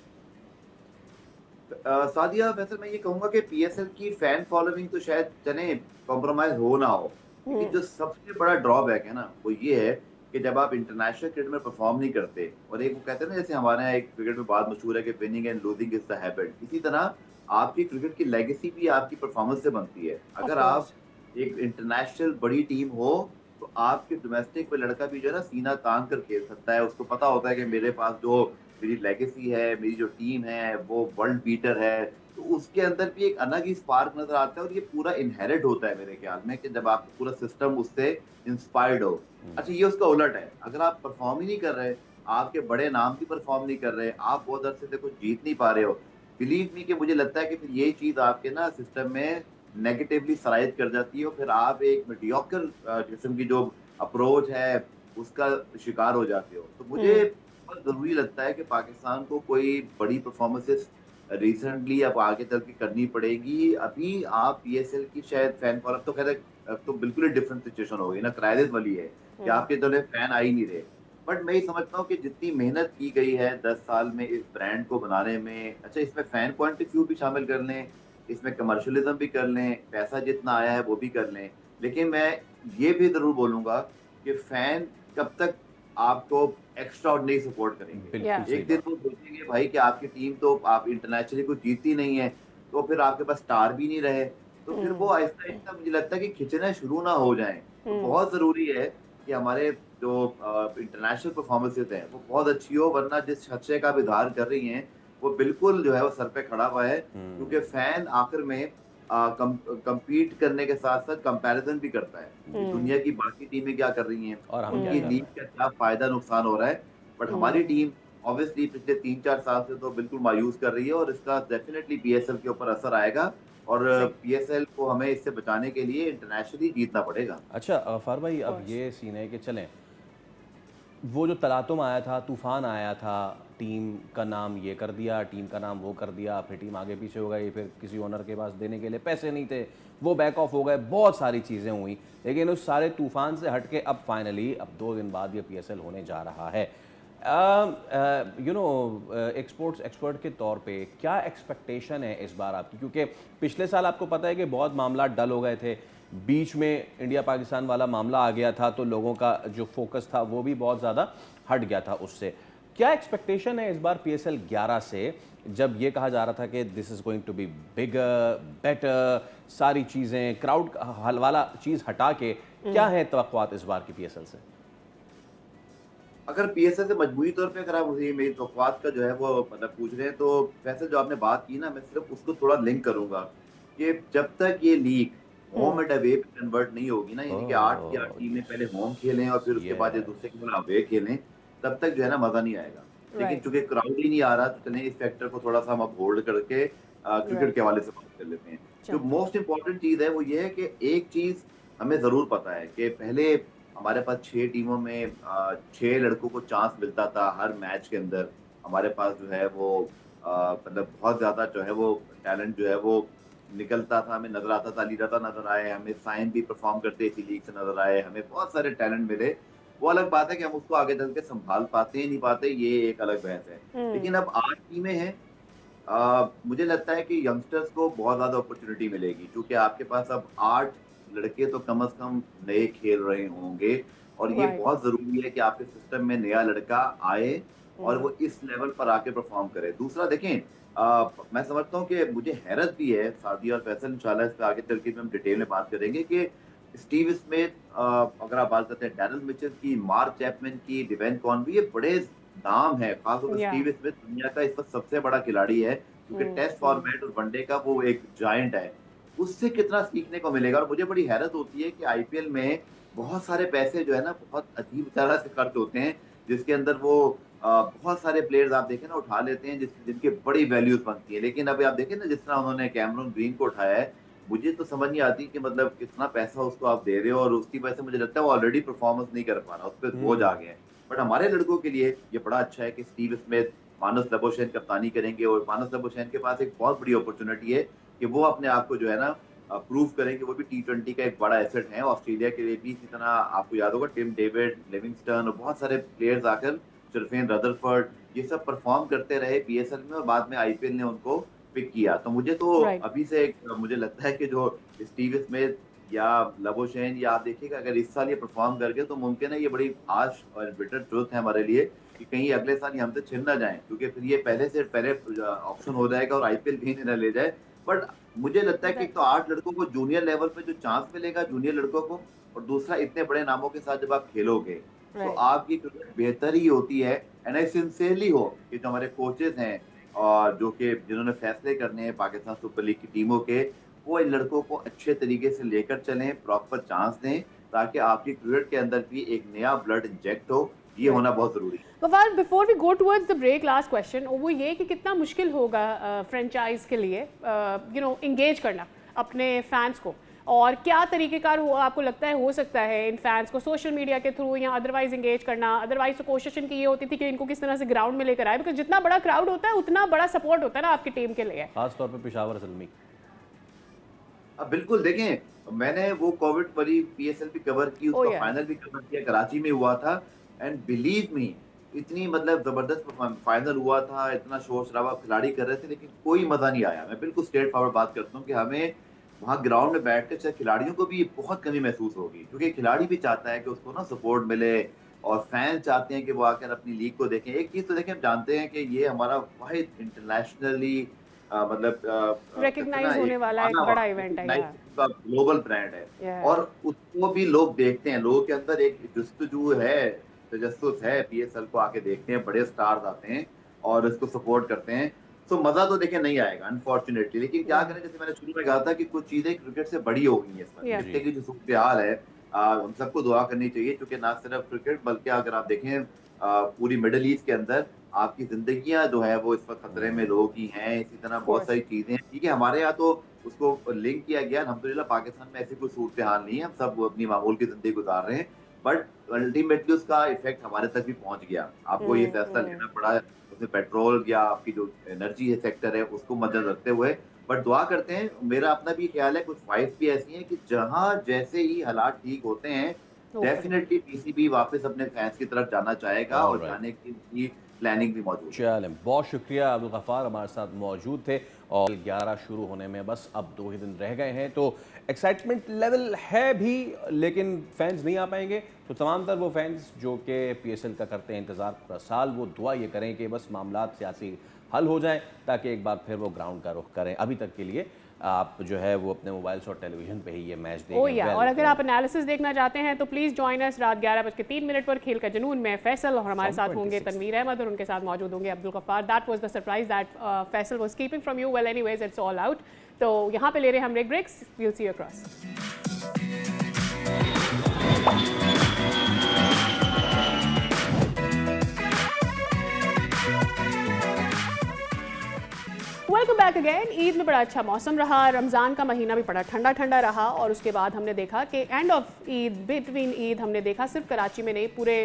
सादिया, वैसे मैं ये कहूंगा कि पीएसएल की फैन फॉलोइंग तो शायद चले कॉम्प्रोमाइज हो ना हो, लेकिन जो सबसे बड़ा ड्रॉबैक है ना वो ये है कि जब आप इंटरनेशनल क्रिकेट में परफॉर्म नहीं करते, और एक वो कहते हैं ना जैसे हमारे यहाँ एक क्रिकेट में बात मशहूर है कि winning and losing is the habit, इसी तरह आपकी क्रिकेट की लेगेसी भी आपकी परफॉर्मेंस से बनती है। अगर आप एक इंटरनेशनल बड़ी टीम हो तो आपके डोमेस्टिक में लड़का भी जो है ना सीना तान कर खेल सकता है। उसको पता होता है कि मेरे पास जो मेरी लेगेसी है, मेरी जो टीम है वो वर्ल्ड बीटर है। तो उसके अंदर भी एक अलग ही स्पार्क नज़र आता है और ये पूरा इनहेरिट होता है मेरे ख्याल में कि जब आपका पूरा सिस्टम उससे इंस्पायर्ड हो। अच्छा, ये उसका उलट है, अगर आप परफॉर्म ही नहीं कर रहे, आपके बड़े नाम भी परफॉर्म नहीं कर रहे, आप बहुत अरसे से कुछ जीत नहीं पा रहे हो, बिलीव मी कि मुझे लगता है कि फिर ये चीज़ आपके ना सिस्टम में नेगेटिवली सराइज कर जाती है और फिर आप एक मीडियोकर किस्म की जो अप्रोच है उसका शिकार हो जाते हो। तो मुझे बहुत ज़रूरी लगता है कि पाकिस्तान को कोई बड़ी परफॉर्मेंसेस रिसेंटली अब आगे चल के करनी पड़ेगी। अभी आप पीएसएल की शायद फैन फॉलोइंग तो खैर अब तो बिल्कुल ही डिफरेंट सिचुएशन हो गई ना, क्राइसिस वाली है कि आपके इतने फैन आ ही नहीं रहे। बट मैं ये समझता हूँ कि जितनी मेहनत की गई है 10 साल में इस ब्रांड को बनाने में, अच्छा इसमें फैन पॉइंट ऑफ व्यू भी शामिल कर लें, इसमें कमर्शियलिज्म भी कर लें, पैसा जितना आया है वो भी कर लें। लेकिन मैं ये भी ज़रूर बोलूँगा कि फैन कब तक आपको एक्स्ट्राऑर्डिनरी सपोर्ट करेंगे। बिल्कुल सही एक दिन बात। वो सोचेंगे भाई कि आपकी टीम तो आप इंटरनेशनली कुछ जीतती नहीं है, तो फिर आपके पास स्टार भी नहीं रहे, तो फिर वो आहिस्ता-आहिस्ता मुझे लगता है कि खिंचना शुरू ना हो जाएँ। तो बहुत ज़रूरी है कि हमारे जो इंटरनेशनल परफॉर्मेंसेज़ हैं, वो बहुत अच्छी हो, वरना जिस खदशे का आप इज़हार कर रही हैं, वो बिल्कुल जो है वो सर पे खड़ा हुआ है। क्योंकि फैन आखिर में कम्पीट करने के साथ-साथ कंपैरिज़न भी करता है कि दुनिया की बाकी टीमें क्या कर रही हैं, और हम क्या उनकी कर लीग रहे हैं। का क्या फ़ायदा नुकसान हो रहा है। बट हमारी टीम ऑब्वियसली पिछले 3-4 साल से तो बिल्कुल मायूस कर रही है और इसका डेफिनिटली पीएसएल के ऊपर असर आएगा और जी। पीएसएल को हमें इससे बचाने के लिए इंटरनेशनली जीतना पड़ेगा। अच्छा गफ्फार भाई, अब कोर्स। ये सीन है कि चलें, वो जो तलातुम आया था, तूफ़ान आया था, टीम का नाम ये कर दिया, टीम का नाम वो कर दिया, फिर टीम आगे पीछे हो गई, फिर किसी ओनर के पास देने के लिए पैसे नहीं थे, वो बैक ऑफ हो गए, बहुत सारी चीज़ें हुई। लेकिन उस सारे तूफ़ान से हट के अब फाइनली अब 2 दिन बाद ये पीएसएल होने जा रहा है। एक स्पोर्ट्स एक्सपर्ट के तौर पे क्या एक्सपेक्टेशन है इस बार आपकी? क्योंकि पिछले साल आपको पता है कि बहुत मामला डल हो गए थे, बीच में इंडिया पाकिस्तान वाला मामला आ गया था, तो लोगों का जो फोकस था वो भी बहुत ज़्यादा हट गया था उससे। क्या एक्सपेक्टेशन है इस बार पीएसएल 11 से, जब ये कहा जा रहा था कि this is going to be bigger, better, सारी चीज़ें क्राउड वाला चीज़ हटा के क्या है तवक्कुआत इस बार की पीएसएल से? अगर पीएसएल से मजबूरी तौर पे अगर आप मुझे मेरी तवक्कुआत का जो है वो मतलब पूछ रहे हैं, तो वैसे जो आपने बात की ना, मैं सिर्फ उसको थोड़ा लिंक करूंगा कि जब तक ये लीग होम एंड अवे पे कन्वर्ट नहीं होगी ना, यानी कि 8 की 8 ओह टीमें यस, पहले होम खेलें और फिर उसके बाद एक दूसरे यस, के खिलाफ अवे खेलें, तब तक जो है ना मजा नहीं आएगा। लेकिन राइट। चूंकि क्राउड ही नहीं आ रहा, तो चलें इस फैक्टर को थोड़ा सा हम अब होल्ड करके क्रिकेट राइट। के हवाले से बात कर लेते हैं। जो चलो। मोस्ट इंपॉर्टेंट चीज है वो ये है कि एक चीज हमें जरूर पता है कि पहले हमारे पास 6 टीमों में 6 लड़कों को चांस मिलता था हर मैच के अंदर। हमारे पास जो है वो मतलब बहुत ज़्यादा जो है वो टैलेंट जो है वो निकलता था, हमें नज़र आता था। अली रज़ा नज़र आए, हमें साइम भी परफ़ॉर्म करते इसी लीग से नज़र आए, हमें बहुत सारे टैलेंट मिले। वो अलग बात है कि हम उसको आगे चल के सँभाल पाते हैं, नहीं पाते, ये एक अलग बहस है। लेकिन अब 8 टीमें हैं। मुझे लगता है कि यंगस्टर्स को बहुत ज़्यादा अपॉर्चुनिटी मिलेगी, क्योंकि आपके पास अब 8 लड़के तो कम से कम नए खेल रहे होंगे और ये राइट। बहुत ज़रूरी है कि आपके सिस्टम में नया लड़का आए और वो इस लेवल पर आके परफ़ॉर्म करे। दूसरा देखें, मैं समझता हूँ कि मुझे हैरत भी है, सादी और फैसल इंशाल्लाह इस पे आगे चल के भी हम डिटेल में बात करेंगे कि स्टीव स्मिथ, अगर आप बात करते हैं डैरेल मिचेल की, मार्क चैपमैन की, डिवेन कॉनवे, ये बड़े नाम है। खासतौर पे या। स्टीव स्मिथ दुनिया का इस वक्त सबसे बड़ा खिलाड़ी है, क्योंकि टेस्ट फॉर्मेट और वनडे का वो एक जायंट है। उससे कितना सीखने को मिलेगा और मुझे बड़ी हैरत होती है कि आईपीएल में बहुत सारे पैसे जो है ना बहुत अजीब तरह से खर्च होते हैं, जिसके अंदर वो बहुत सारे प्लेयर्स आप देखें ना उठा लेते हैं जिनकी बड़ी वैल्यूज बनती है। लेकिन अभी आप देखें ना जिस तरह उन्होंने कैमरून ग्रीन को उठाया है, मुझे तो समझ नहीं आती कि मतलब कितना पैसा उसको आप दे रहे हो और उसकी वजह से मुझे लगता है वो ऑलरेडी परफॉर्मेंस नहीं कर पा रहा, उस पर बोझ आ गए हैं। बट हमारे लड़कों के लिए ये बड़ा अच्छा है कि स्टीव स्मिथ, मानस लबोशेन कप्तानी करेंगे और मानस लबोशेन के पास एक बहुत बड़ी अपॉर्चुनिटी है कि वो अपने आप को जो है ना प्रूव करेंगे। वो भी टी20 का एक बड़ा एसेट है ऑस्ट्रेलिया के लिए भी। इसी तरह आपको याद होगा टिम डेविड, लिविंगस्टन और बहुत सारे प्लेयर्स आकर, शर्फेन रदरफोर्ड, ये सब परफॉर्म करते रहे पीएसएल में और बाद में आईपीएल ने उनको पिक किया। तो मुझे तो राइट। अभी से मुझे लगता है कि जो स्टीव स्मिथ या लबोशेन, या आप देखिएगा अगर इस साल ये परफॉर्म कर गए तो मुमकिन है, ये बड़ी आश और बिटर ट्रुथ है हमारे लिए कि कहीं अगले साल ये हमसे छिन ना जाए, क्योंकि फिर ये पहले से पहले ऑप्शन हो जाएगा और आईपीएल भी नहीं ना ले जाए। बट मुझे लगता है कि एक राइट। तो 8 लड़कों को जूनियर लेवल पे जो चांस मिलेगा, जूनियर लड़कों को और दूसरा इतने बड़े नामों के साथ जब आप खेलोगे तो राइट। आपकी क्रिकेट बेहतर ही होती है। एंड आई सिंसियरली हो कि जो हमारे कोचेस हैं और जो कि जिन्होंने फैसले करने हैं पाकिस्तान सुपर लीग की टीमों के, वो इन लड़कों को अच्छे तरीके से लेकर चलें, प्रॉपर चांस दें, ताकि आपकी क्रिकेट के अंदर भी एक नया ब्लड इंजेक्ट हो। ये राइट। होना बहुत जरूरी है। Ghaffar, before we go towards the break, last question वो ये कि कितना मुश्किल होगा फ्रेंचाइज के लिए इंगेज करना अपने फैंस को, और क्या तरीकेकार हो आपको लगता है हो सकता है इन फैंस को सोशल मीडिया के थ्रू या अदरवाइज इंगेज करना? अदरवाइज तो कोशिश इनकी ये होती थी कि इनको किस तरह से ग्राउंड में लेकर आए, बिकॉज जितना बड़ा क्राउड होता है उतना बड़ा सपोर्ट होता है ना आपकी टीम के लिए। खास तौर पे पेशावर ज़ल्मी। अब बिल्कुल देखें, मैंने वो कोविड वाली पीएसएल भी कवर की, ओ उसका या फाइनल भी कवर किया, कराची में हुआ था। एंड बिलीव मी, इतनी मतलब जबरदस्त फाइनल हुआ था, इतना शोर शराबा खिलाड़ी कर रहे थे, लेकिन कोई मजा नहीं आया। मैं बिल्कुल स्ट्रेट फॉरवर्ड बात करता हूँ कि हमें वहाँ ग्राउंड में बैठ कर चाहे खिलाड़ियों को भी बहुत कमी महसूस होगी, क्योंकि खिलाड़ी भी चाहता है कि उसको ना सपोर्ट मिले, और फैन चाहते हैं कि वो आकर अपनी लीग को देखें। एक चीज तो देखें, हम जानते हैं कि ये हमारा वाहिद इंटरनेशनली मतलब कहते हैं ना, रिकग्नाइज होने एक वाला एक माना बड़ा हुआ इवेंट है रिकॉग्नाइज यार। का ग्लोबल ब्रांड है, Yeah. और उसको भी लोग देखते हैं। लोगों के अंदर एक जुस्तजू है, तजस्सुस है, पीएसएल को आके देखते हैं, बड़े स्टार्स आते हैं और इसको सपोर्ट करते हैं। सो मजा तो देखिए नहीं आएगा अनफॉर्चुनेटली, लेकिन क्या करें, जैसे मैंने शुरू में कहा था कि कुछ चीजें क्रिकेट से बड़ी हो गई हैं इस वक्त। Yeah. खित्ते की जो सूरत हाल है, उन सबको दुआ करनी चाहिए, क्योंकि ना सिर्फ क्रिकेट बल्कि अगर आप देखें पूरी मिडिल ईस्ट के अंदर आपकी जिंदगियां जो है वो इस वक्त खतरे में लोगों की हैं। इसी तरह Of बहुत course. सारी चीजें हैं। ठीक है, हमारे यहाँ तो उसको लिंक किया गया, अल्हम्दुलिल्लाह पाकिस्तान में ऐसी कोई सूरत हाल नहीं है, हम सब अपनी मामूल की जिंदगी गुजार रहे हैं। बट अल्टीमेटली उसका इफेक्ट हमारे तक भी पहुंच गया। आपको ये फैसला हम्म। लेना पड़ा, उसमें पेट्रोल या आपकी जो एनर्जी है सेक्टर है उसको मद्देनजर रखते हुए। बट दुआ करते हैं, मेरा अपना भी ख्याल है, कुछ फाइट्स भी ऐसी हैं कि जहां जैसे ही हालात ठीक होते हैं, Hopefully. डेफिनेटली पीसीबी वापस अपने फैंस की तरफ जाना चाहेगा, और ऑलराइट, जाने की उनकी प्लानिंग भी मौजूद है। चलें, बहुत शुक्रिया। अब्दुल गफ्फार हमारे साथ मौजूद थे, और 11 शुरू होने में बस अब 2 ही दिन रह गए हैं, तो एक्साइटमेंट लेवल है भी, लेकिन फैंस नहीं आ पाएंगे। तो तमाम तर वो फैंस जो कि पीएसएल का करते हैं इंतज़ार पूरा साल, वो दुआ ये करें कि बस मामलात सियासी हल हो जाएं, ताकि एक बार फिर वो ग्राउंड का रुख करें। अभी तक के लिए आप जो है वो अपने मोबाइल्स और टेलीविजन पे ही ये मैच ओ या, देखें। और अगर आप एनालिसिस देखना चाहते हैं तो प्लीज जॉइन अस रात 11:03 पर खेल का जुनून में फैसल, और हमारे साथ होंगे 26. तनवीर अहमद, और उनके साथ मौजूद होंगे Abdul Ghaffar. That was the surprise that Faisal was keeping from you. Well anyways, it's all out. तो यहाँ पे ले रहे हैं हम breaks. We'll see you across. Welcome back again. Eid में बड़ा अच्छा मौसम रहा, रमज़ान का महीना भी बड़ा ठंडा ठंडा रहा, और उसके बाद हमने देखा कि end of Eid, between Eid, हमने देखा सिर्फ कराची में नहीं पूरे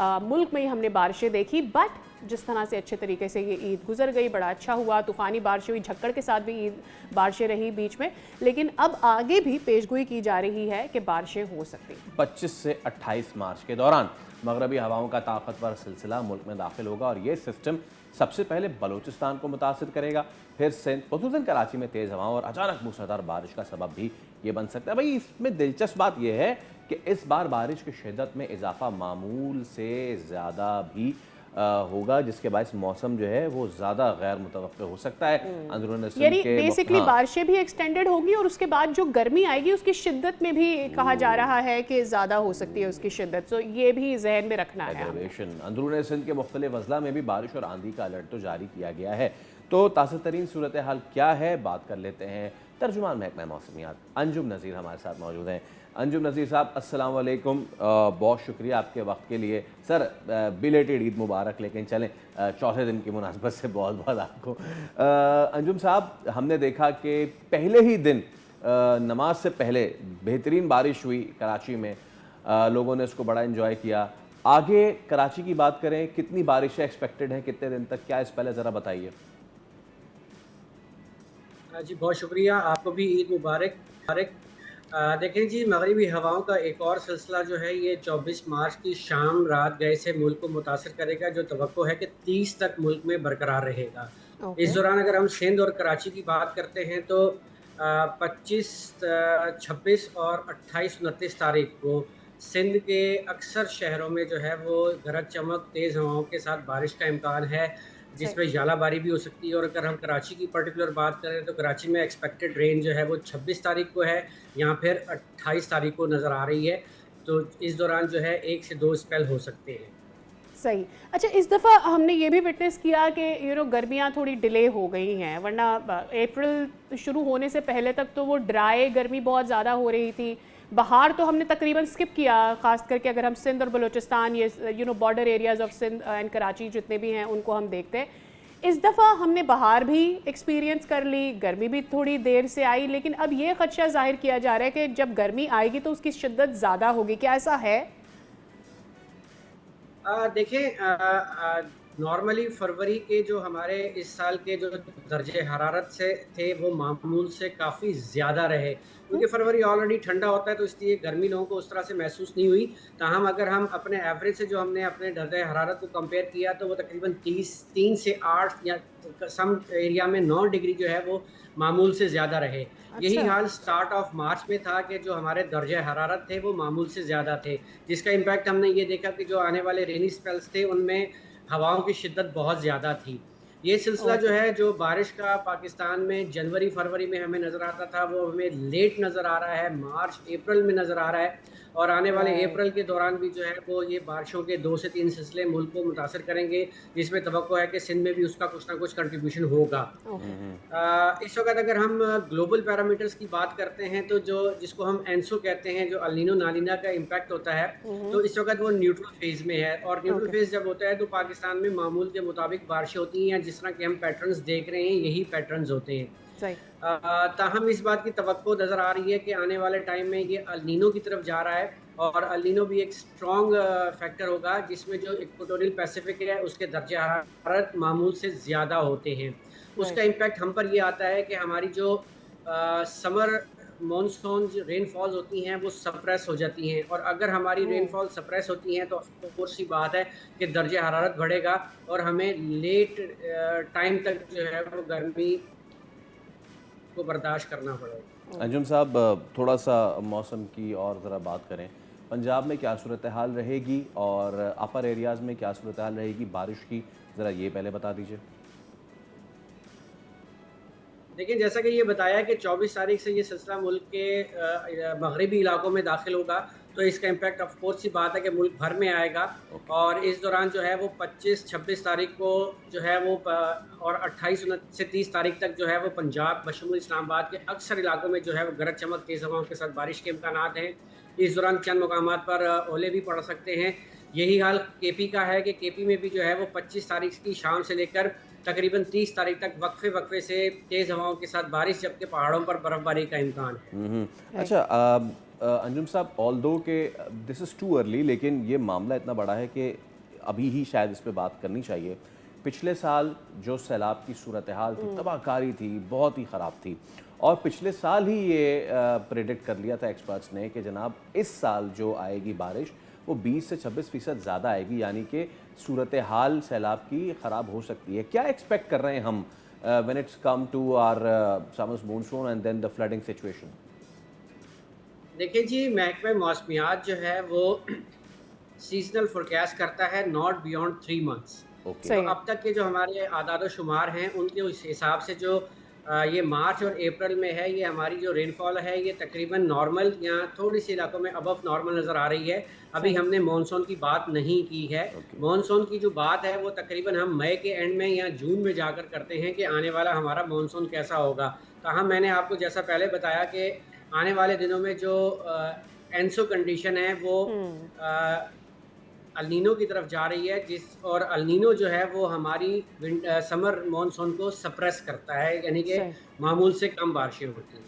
मुल्क में ही हमने बारिशें देखी। बट जिस तरह से अच्छे तरीके से ये ईद गुजर गई, बड़ा अच्छा हुआ। तूफ़ानी बारिशें हुई, झक्कड़ के साथ भी ईद बारिशें रही बीच में, लेकिन अब आगे भी पेशगोई की जा रही है कि बारिशें हो सकती। 25 से 28 मार्च के दौरान मगरबी हवाओं का ताकतवर सिलसिला मुल्क में दाखिल होगा, और ये सिस्टम सबसे पहले बलूचिस्तान को मुतासिर करेगा, फिर सिंध, खुसूसन कराची में तेज़ हवाओं और अचानक मूसलाधार बारिश का सबब भी ये बन सकता है। भाई, इसमें दिलचस्प बात यह है कि इस बार बारिश की शिद्दत में इजाफा मामूल से ज़्यादा भी होगा, जिसके बायस मौसम जो है वो ज़्यादा गैर मुतवक्किल हो सकता है। अंदरून यानी बेसिकली बारिशें भी एक्सटेंडेड होगी, और उसके बाद जो गर्मी आएगी उसकी शिद्दत में भी कहा जा रहा है कि ज़्यादा हो सकती है उसकी शिद्दत। तो ये भी जहन में रखना है हमें। अंदरून सिंध के मुख्तलिफ अजला में भी बारिश और आंधी का अलर्ट तो जारी किया गया है। तो ताज़ा तरीन सूरत हाल क्या है, बात कर लेते हैं। तर्जुमान महकमा मौसमियात अंजुम नज़ीर हमारे साथ मौजूद हैं। अंजुम नज़ीर साहब, अस्सलाम वालेकुम, बहुत शुक्रिया आपके वक्त के लिए। सर, बिलेटेड ईद मुबारक, लेकिन चलें चौथे दिन की मुनासबत से बहुत बहुत आपको। अंजुम साहब, हमने देखा कि पहले ही दिन नमाज से पहले बेहतरीन बारिश हुई कराची में, लोगों ने इसको बड़ा इन्जॉय किया। आगे कराची की बात करें, कितनी बारिशें एक्सपेक्टेड हैं, कितने दिन तक, क्या इस पहले ज़रा बताइए। जी बहुत शुक्रिया, आपको भी ईद मुबारक। देखें जी, मगरिबी हवाओं का एक और सिलसिला जो है ये 24 मार्च की शाम रात गए से मुल्क को मुतासर करेगा, जो तवक्को है कि 30 तक मुल्क में बरकरार रहेगा। इस दौरान अगर हम सिंध और कराची की बात करते हैं तो 25, 26 और 28, 29 तारीख को सिंध के अक्सर शहरों में जो है वो गरज चमक तेज़ हवाओं के साथ बारिश का इम्कान है। जिसमें झालाबारी भी हो सकती है। और अगर हम कराची की पर्टिकुलर बात करें तो कराची में एक्सपेक्टेड रेन जो है वो 26 तारीख को है या फिर 28 तारीख को नज़र आ रही है। तो इस दौरान जो है 1 से 2 स्पेल हो सकते हैं। सही। अच्छा, इस दफ़ा हमने ये भी विटनेस किया कि गर्मियाँ थोड़ी डिले हो गई हैं, वरना अप्रैल शुरू होने से पहले तक तो वो ड्राई गर्मी बहुत ज़्यादा हो रही थी। बाहर तो हमने तकरीबन स्किप किया, ख़ास करके अगर हम सिंध और बलूचिस्तान, ये border areas of Sindh and Karachi जितने भी हैं उनको हम देखते हैं। इस दफ़ा हमने बाहर भी एक्सपीरियंस कर ली, गर्मी भी थोड़ी देर से आई, लेकिन अब ये खदशा जाहिर किया जा रहा है कि जब गर्मी आएगी तो उसकी शिद्दत ज़्यादा होगी। क्या ऐसा है? देखें, नॉर्मली फरवरी के जो हमारे इस साल के जो दर्जे हरारत से थे वो मामूल से काफ़ी ज़्यादा रहे, क्योंकि फरवरी ऑलरेडी ठंडा होता है तो इसलिए गर्मी लोगों को उस तरह से महसूस नहीं हुई। ताहम अगर हम अपने एवरेज से जो हमने अपने दर्जे हरारत को कंपेयर किया तो वो तकरीबन 3 से 8 या सम एरिया में 9 डिग्री जो है वो मामूल से ज़्यादा रहे। यही हाल स्टार्ट ऑफ मार्च में था कि जो हमारे दर्जे हरारत थे वो मामूल से ज़्यादा थे, जिसका इम्पैक्ट हमने ये देखा कि जो आने वाले रेनी स्पेल्स थे उनमें हवाओं की शिद्दत बहुत ज़्यादा थी। ये सिलसिला जो है जो बारिश का पाकिस्तान में जनवरी फरवरी में हमें नज़र आता था वो हमें लेट नज़र आ रहा है, मार्च अप्रैल में नज़र आ रहा है। और आने वाले अप्रैल के दौरान भी जो है वो ये बारिशों के 2 से 3 सिलसिले मुल्क को मुतासर करेंगे, जिसमें तवक्को है कि सिंध में भी उसका कुछ ना कुछ कंट्रीब्यूशन होगा। इस वक्त अगर हम ग्लोबल पैरामीटर्स की बात करते हैं तो जो जिसको हम एनसो कहते हैं, जो अल नीनो नालिना का इम्पैक्ट होता है, तो इस वक्त वो न्यूट्रल फेज में है। और न्यूट्रल फेज जब होता है तो पाकिस्तान में मामूल के मुताबिक बारिशें होती हैं, जिस तरह के हम पैटर्न्स देख रहे हैं यही पैटर्न्स होते हैं। ताहम इस बात की तवक्को नज़र आ रही है कि आने वाले टाइम में ये अल नीनो की तरफ जा रहा है और अल नीनो भी एक स्ट्रॉन्ग फैक्टर होगा, जिसमें जो इक्वेटोरियल पैसिफिक है उसके दर्जे हरारत मामूल से ज़्यादा होते हैं। उसका इम्पैक्ट हम पर ये आता है कि हमारी जो समर मॉनसून रेनफॉल्स होती हैं वो सप्रेस हो जाती हैं, और अगर हमारी रेनफॉल सप्रेस होती हैं तो ऑफकोर्स सी बात है कि दर्जे हरारत बढ़ेगा और हमें लेट टाइम तक जो है वो गर्मी को बर्दाश्त करना पड़ेगा। अंजुम साहब, थोड़ा सा मौसम की और ज़रा बात करें। पंजाब में क्या सूरत हाल रहेगी और अपर एरियाज़ में क्या सूरत हाल रहेगी बारिश की, ज़रा ये पहले बता दीजिए। देखिए, जैसा कि ये बताया कि 24 तारीख से ये सिलसिला मुल्क के मगरबी इलाकों में दाखिल होगा, तो इसका इम्पैक्ट ऑफ कोर्स सी बात है कि मुल्क भर में आएगा। और इस दौरान जो है वो 25-26 तारीख को जो है वो और 28 से 30 तारीख तक जो है वो पंजाब बशमूल इस्लामाबाद के अक्सर इलाकों में जो है वो गरज चमक तेज़ हवाओं के साथ बारिश के इम्कानात हैं। इस दौरान चंद मकामात पर ओले भी पड़ सकते हैं। यही हाल केपी का है कि केपी में भी जो है वो 25 तारीख की शाम से लेकर तकरीबन 30 तारीख तक वक्फे से तेज़ हवाओं के साथ बारिश, जबकि पहाड़ों पर बर्फबारी का इम्कान है। अच्छा अंजुम साहब, ऑल्दो के दिस इज़ टू अर्ली, लेकिन ये मामला इतना बड़ा है कि अभी ही शायद इस पर बात करनी चाहिए। पिछले साल जो सैलाब की सूरत हाल थी, तबाहकारी थी, बहुत ही ख़राब थी, और पिछले साल ही ये प्रेडिक्ट कर लिया था एक्सपर्ट्स ने कि जनाब इस साल जो आएगी बारिश वो 20 से 26% ज़्यादा आएगी, यानी कि सूरत हाल सैलाब की ख़राब हो सकती है। क्या एक्सपेक्ट कर रहे हैं हम when it's come to our summers monsoon and then the flooding situation? देखिए जी, महकमा मौसमियात जो है वो सीजनल फोरकास्ट करता है नॉट बियॉन्ड 3 मंथ्स। तो अब तक के जो हमारे आदाद शुमार हैं उनके उस हिसाब से जो ये मार्च और अप्रैल में है, ये हमारी जो रेनफॉल है ये तकरीबन नॉर्मल या थोड़ी सी इलाकों में अबव नॉर्मल नज़र आ रही है। अभी हमने मानसून की बात नहीं की है। मानसून की जो बात है वो तकरीबन हम मई के एंड में या जून में जाकर करते हैं कि आने वाला हमारा मानसून कैसा होगा। ताहम मैंने आपको जैसा पहले बताया कि आने वाले दिनों में जो एनसो कंडीशन है वो अल नीनो की तरफ जा रही है, और अल नीनो जो है वो हमारी समर मॉनसून को सप्रेस करता है, यानी कि मामूल से कम बारिशें होती हैं।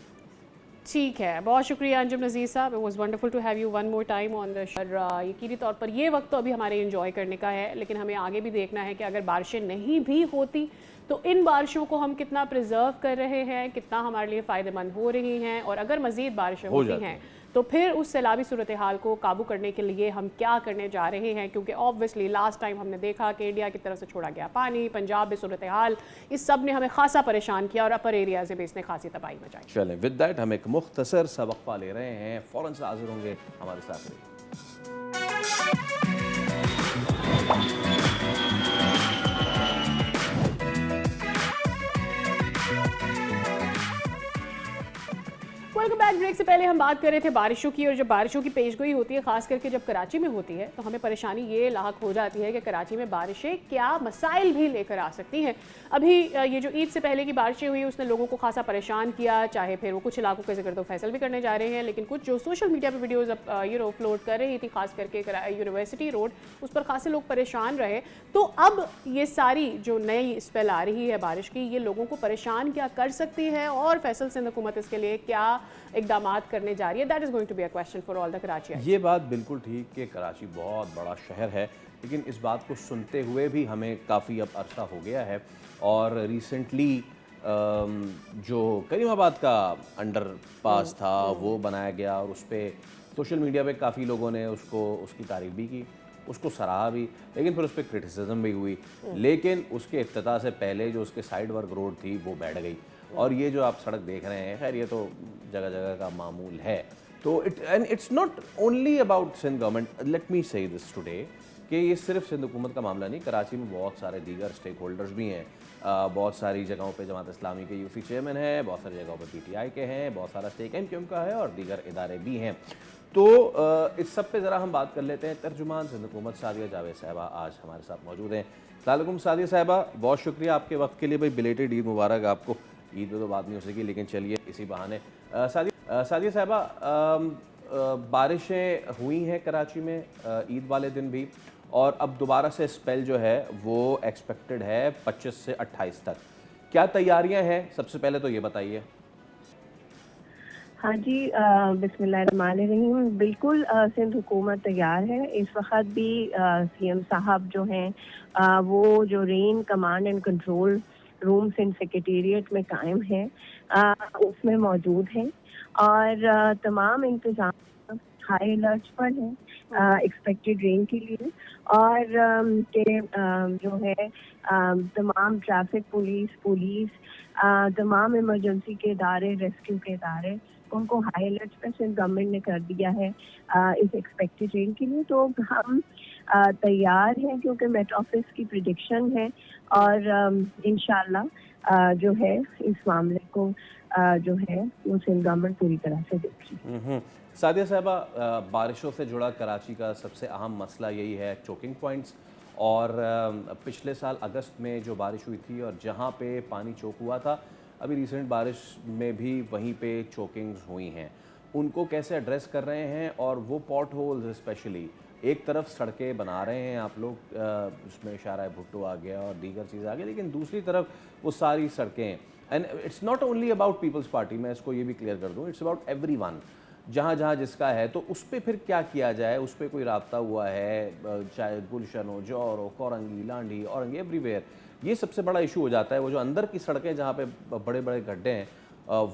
ठीक है, बहुत शुक्रिया अंजुम नज़ीर साहब। It was wonderful to have you one more time on the show. यकीनी तौर पर ये वक्त तो अभी हमारे एंजॉय करने का है, लेकिन हमें आगे भी देखना है कि अगर बारिशें नहीं भी होती तो इन बारिशों को हम कितना प्रिजर्व कर रहे हैं, कितना हमारे लिए फ़ायदेमंद हो रही हैं, और अगर मज़ीद बारिशें होती हैं तो फिर उस सैलाबी सूरत हाल को काबू करने के लिए हम क्या करने जा रहे हैं। क्योंकि ऑब्वियसली लास्ट टाइम हमने देखा कि इंडिया की तरफ से छोड़ा गया पानी, पंजाब में सूरत हाल, इस सब ने हमें खासा परेशान किया और अपर एरियाज़ में इसने खासी तबाही मचाई। चलें, विद दैट हम एक मुख्तसर सा वक्फा ले रहे हैं, फ़ौरन से हाजिर होंगे, हमारे साथ रहिए। Welcome back. ब्रेक से पहले हम बात कर रहे थे बारिशों की, और जब बारिशों की पेशगोई होती है, खास करके जब कराची में होती है, तो हमें परेशानी ये लाहक हो जाती है कि कराची में बारिशें क्या मसाइल भी लेकर आ सकती हैं। अभी ये जो ईद से पहले की बारिशें हुई उसने लोगों को खासा परेशान किया, चाहे फिर वो कुछ इलाकों के जिक्र तो फैसल भी करने जा रहे हैं, लेकिन कुछ जो सोशल मीडिया पर वीडियोज़ फ्लोट कर रही थी, खास करके यूनिवर्सिटी रोड, उस पर खासे लोग परेशान रहे। तो अब ये सारी जो नई स्पेल आ रही है बारिश की, ये लोगों को परेशान क्या कर सकती है, और फैसल सिंध हुकूमत इसके लिए क्या इकदामात करने जा रही है? That is going to be a question for all the Karachi. ये बात बिल्कुल ठीक कि कराची बहुत बड़ा शहर है, लेकिन इस बात को सुनते हुए भी हमें काफ़ी अब अरसा हो गया है। और रिसेंटली जो करीमाबाद का अंडर पास था वो बनाया गया, और उस पर सोशल मीडिया पे काफ़ी लोगों ने उसकी तारीफ भी की, उसको सराहा भी, लेकिन फिर उस पर क्रिटिसिज्म भी हुई। लेकिन उसके इफ्तिताह से पहले जो उसके साइड वर्क रोड थी वो बैठ गई, और ये जो आप सड़क देख रहे हैं, खैर ये तो जगह जगह का मामूल है। तो it's not only about Sindh government, let me say this today, कि ये सिर्फ सिंध हुकूमत का मामला नहीं, कराची में बहुत सारे दीगर स्टेक होल्डर्स भी हैं। बहुत सारी जगहों पे जमात इस्लामी के यूसी चेयरमैन हैं, बहुत सारी जगहों पे पीटीआई के हैं, बहुत सारा स्टेक एमक्यूएम का है, और दीगर इदारे भी हैं। तो इस सब पे ज़रा हम बात कर लेते हैं। तर्जुमान सिंध हुकूमत सादिया जावेद साहिबा आज हमारे साथ मौजूद हैं। अस्सलाम वालेकुम सादिया साहिबा, बहुत शुक्रिया आपके वक्त के लिए। भाई बिलेटेड ईद मुबारक आपको। ईद में तो बात नहीं हो सकी, लेकिन चलिए इसी बहाने सादिया साहिबा, बारिशें हुई हैं कराची में ईद वाले दिन भी, और अब दोबारा से स्पेल जो है वो एक्सपेक्टेड है 25 से 28 तक। क्या तैयारियां हैं, सबसे पहले तो ये बताइए। हाँ जी, बिस्मिल्लाहिर्रहमानिर्रहीम। बिल्कुल सिंध हुकूमत तैयार है। इस वक्त भी सीएम साहब जो हैं वो जो rain command and control room Sindh secretariat में कायम है उसमें मौजूद हैं, और तमाम इंतजाम हाई अलर्ट पर हैं एक्सपेक्टेड रेन के लिए। और जो है तमाम ट्रैफिक पुलिस तमाम इमरजेंसी के इदारे, रेस्क्यू के इदारे, उनको हाई अलर्ट पे सिंध गवर्नमेंट ने कर दिया है इस एक्सपेक्टेड रेन के लिए। तो हम तैयार हैं, क्योंकि मेट ऑफिस की प्रिडिक्शन है, और इंशाल्लाह जो है इस मामले को जो है वो सिंध गवर्नमेंट पूरी तरह से देखेगी। सादिया साहिबा, बारिशों से जुड़ा कराची का सबसे अहम मसला यही है चोकिंग पॉइंट्स, और पिछले साल अगस्त में जो बारिश हुई थी और जहाँ पे पानी चोक हुआ था, अभी रिसेंट बारिश में भी वहीं पे चोकिंग्स हुई हैं, उनको कैसे एड्रेस कर रहे हैं? और वो पॉट होल्स स्पेशली, एक तरफ सड़कें बना रहे हैं आप लोग, उसमें शाहराह भुट्टो आ गया और दीगर चीज़ें आ गई, लेकिन दूसरी तरफ वो सारी सड़कें, and it's not only about Peoples Party, मैं इसको ये भी क्लियर कर दूँ, इट्स अबाउट एवरीवन, जहाँ जहाँ जिसका है। तो उस पर फिर क्या किया जाए? उस पर कोई राब्ता हुआ है? चाहे गुलशन हो, जौर हो, कोरंगी, लांडी, औरंगी, एवरीवेयर ये सबसे बड़ा इशू हो जाता है। वो जो अंदर की सड़कें जहाँ पे बड़े बड़े गड्ढे हैं,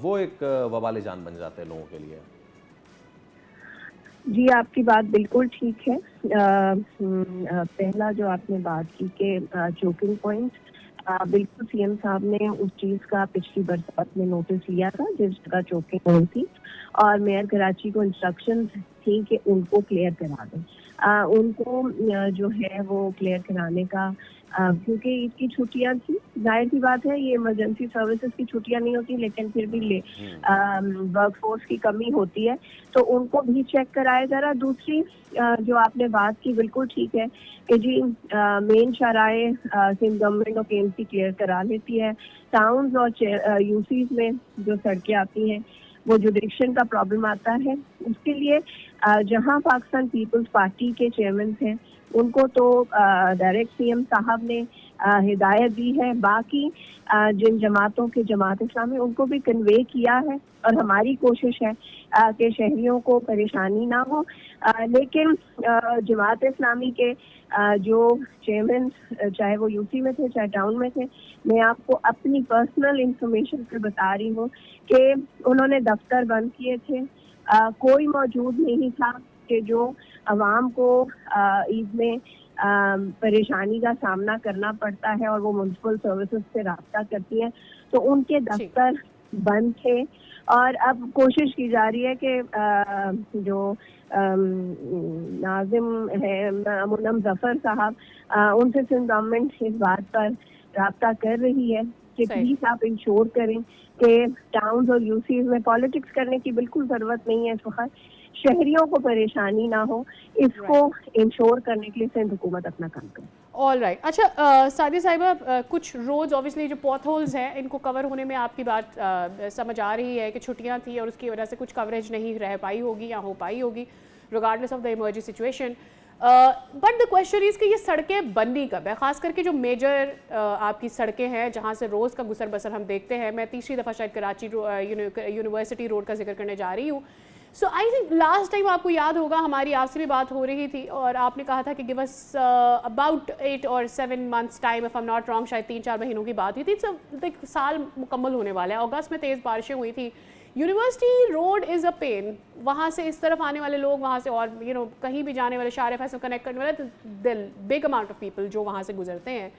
वो एक वबाल जान बन जाते हैं लोगों के लिए। जी, आपकी बात बिल्कुल ठीक है। पहला जो आपने बात की कि चोकिंग पॉइंट, बिल्कुल सीएम साहब ने उस चीज़ का पिछली बरसात में नोटिस लिया था जिस जगह चोकिंग पॉइंट थी, और मेयर कराची को इंस्ट्रक्शंस थी कि उनको क्लियर करा दें। उनको जो है वो क्लियर कराने का, क्योंकि ईद की छुट्टियां थी, जाहिर सी बात है ये इमरजेंसी सर्विसेज की छुट्टियां नहीं होती, लेकिन फिर भी वर्क फोर्स की कमी होती है, तो उनको भी चेक कराया जा रहा। दूसरी जो आपने बात की बिल्कुल ठीक है कि जी मेन शराए सिंध गवर्नमेंट और केएमसी क्लियर करा लेती है। टाउन्स और यूसीज में जो सड़कें आती हैं वो जुडिक्शन का प्रॉब्लम आता है, उसके लिए जहां पाकिस्तान पीपल्स पार्टी के चेयरमैन हैं उनको तो डायरेक्ट सीएम साहब ने हिदायत दी है। बाकी जिन जमातों के जमात इस्लामी उनको भी कन्वे किया है, और हमारी कोशिश है कि शहरियों को परेशानी ना हो। लेकिन जमात इस्लामी के जो चेयरमैन, चाहे वो यूसी में थे चाहे टाउन में थे, मैं आपको अपनी पर्सनल इंफॉर्मेशन पे बता रही हूँ कि उन्होंने दफ्तर बंद किए थे। कोई मौजूद नहीं था कि जो अवाम को ईद में परेशानी का सामना करना पड़ता है और वो म्युनिसिपल सर्विसेज से राब्ता करती हैं, तो उनके दफ्तर बंद थे। और अब कोशिश की जा रही है कि जो नाजिम है मुन्नम जफर साहब, उनसे सिंध गवर्नमेंट इस बात पर राब्ता कर रही है कि सही। प्लीज आप इंश्योर करें कि टाउन्स और यूसीज में पॉलिटिक्स करने की बिल्कुल जरूरत नहीं है इस वक्त, शहरियों को परेशानी ना हो, इसको इंश्योर करने के लिए सिंध हुकूमत अपना काम करे। All right. अच्छा सादिया साहिबा, कुछ रोड्स ऑब्वियसली जो पॉथ होल्स हैं इनको कवर होने में आपकी बात समझ आ रही है कि छुट्टियां थी और उसकी वजह से कुछ कवरेज नहीं रह पाई होगी या हो पाई होगी regardless of the emergency situation. But the question is कि ये सड़कें बननी कब है, खास करके जो मेजर आपकी सड़कें हैं जहाँ से रोज़ का गुसर बसर हम देखते हैं। मैं तीसरी दफ़ा शायद कराची यूनिवर्सिटी रोड का जिक्र करने जा रही हूँ। सो आई थिंक लास्ट टाइम आपको याद होगा हमारी आपसे भी बात हो रही थी और आपने कहा था कि गिव अस अबाउट 8 और 7 months time, if I am not wrong, शायद 3-4 महीनों की बात हुई थी। एक साल मुकम्मल होने वाला है। अगस्त में तेज़ बारिशें हुई थी। University road is a pain, वहाँ से इस तरफ आने वाले लोग, वहाँ से और कहीं भी जाने वाले, शार फैसल कनेक्ट करने वाले, दिल बिग अमाउंट ऑफ पीपल जो वहाँ से गुजरते हैं,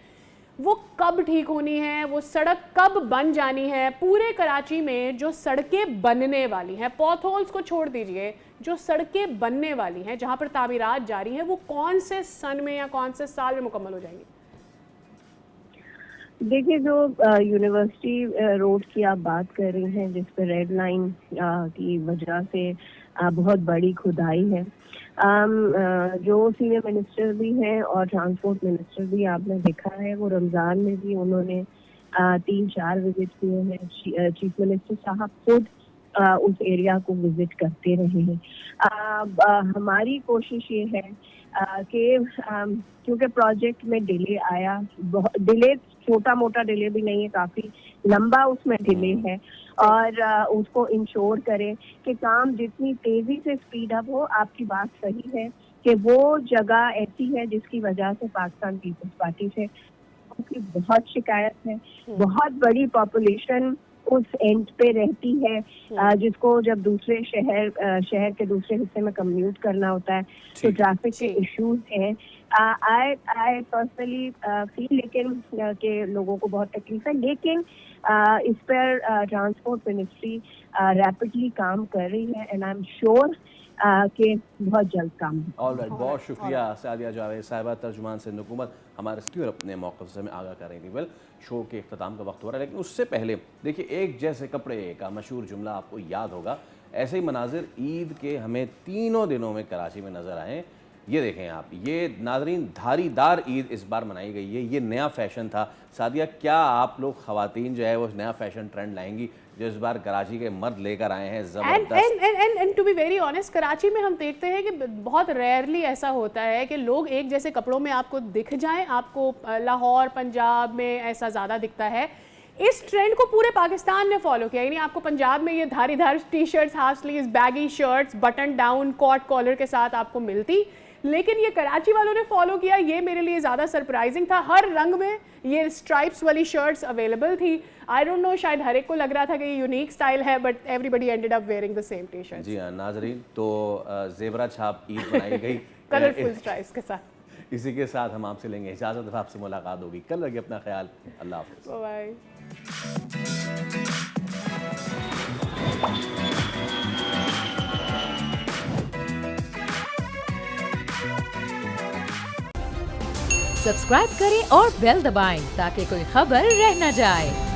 वो कब ठीक होनी है, वो सड़क कब बन जानी है? पूरे कराची में जो सड़कें बनने वाली हैं, पॉथ होल्स को छोड़ दीजिए, जो सड़कें बनने वाली हैं जहाँ पर तामीरात जारी हैं, वो कौन से सन में या कौन से साल में मुकम्मल हो जाएंगी? देखिए, जो यूनिवर्सिटी रोड की आप बात कर रही हैं जिस पर रेड लाइन की वजह से बहुत बड़ी खुदाई है, जो सीनियर मिनिस्टर भी हैं और ट्रांसपोर्ट मिनिस्टर भी आपने देखा है, वो रमज़ान में भी उन्होंने 3-4 विजिट किए हैं। चीफ मिनिस्टर साहब खुद उस एरिया को विजिट करते रहे हैं। हमारी कोशिश ये है कि क्योंकि प्रोजेक्ट में डिले आया, डिले छोटा मोटा डिले भी नहीं है, काफी लंबा उसमें डिले है, और उसको इंश्योर करें कि काम जितनी तेजी से स्पीड अप हो। आपकी बात सही है कि वो जगह ऐसी है जिसकी वजह से पाकिस्तान पीपल्स पार्टी से उनकी बहुत शिकायत है। बहुत बड़ी पॉपुलेशन उस एंड पे रहती है, जिसको जब दूसरे शहर के दूसरे हिस्से में कम्यूट करना होता है तो ट्रैफिक के इश्यूज हैं। आई पर्सनली फील लेकिन के लोगों को बहुत तकलीफ है, लेकिन इस पर ट्रांसपोर्ट मिनिस्ट्री रैपिडली काम कर रही है एंड आई एम श्योर कि बहुत जल्द काम होगा। ऑलराइट, बहुत शुक्रिया सादिया जावेद साहिबा, तर्जुमान सिंध हुकूमत, हमारे स्क्यूर अपने मौक़िफ़ से हमें आगाह कर रही थी। वेल, शो के इख्तिताम का वक्त हो रहा है, लेकिन उससे पहले देखिए, एक जैसे कपड़े का मशहूर जुमला आपको याद होगा। ऐसे ही मनाजिर ईद के हमें तीनों दिनों में कराची में नज़र आए। ये देखें आप, ये नाज़रीन धारीदार ईद इस बार मनाई गई है। ये नया फ़ैशन था। सादिया, क्या आप लोग ख़वातीन जो है वो नया फ़ैशन ट्रेंड लाएंगी जो इस बार कराची के मर्द लेकर आए हैं? ज़बरदस्त। And to be very honest, Karachi में हम देखते हैं कि बहुत रेयरली ऐसा होता है कि लोग एक जैसे कपड़ों में आपको दिख जाएं। आपको लाहौर, पंजाब में ऐसा ज़्यादा दिखता है। इस ट्रेंड को पूरे पाकिस्तान ने फॉलो किया। यानी आपको पंजाब में ये धारीदार T shirts, half sleeves, baggy shirts, button down, cut collar के साथ आपको मिलती, लेकिन ये कराची वालों ने फॉलो किया। ये मेरे लिए ज़्यादा सरप्राइजिंग था। हर रंग में ये स्ट्राइप्स वाली शर्ट्स अवेलेबल थी। आई डोंट नो, शायद हर एक को लग रहा था कि ये यूनिक स्टाइल है, but everybody ended up wearing the same T shirt. जी हाँ नाजरीन, तो ज़ेबरा छाप ईद बनाई गई कलरफुल स्ट्राइप्स के साथ। इसी के साथ हम आपसे लेंगे इजाज़त, आपसे मुलाकात होगी कल। रखिए अपना ख्याल। अल्लाह हाफ़िज़। बाय। सब्सक्राइब करें और बेल दबाएं ताकि कोई खबर रह न जाए।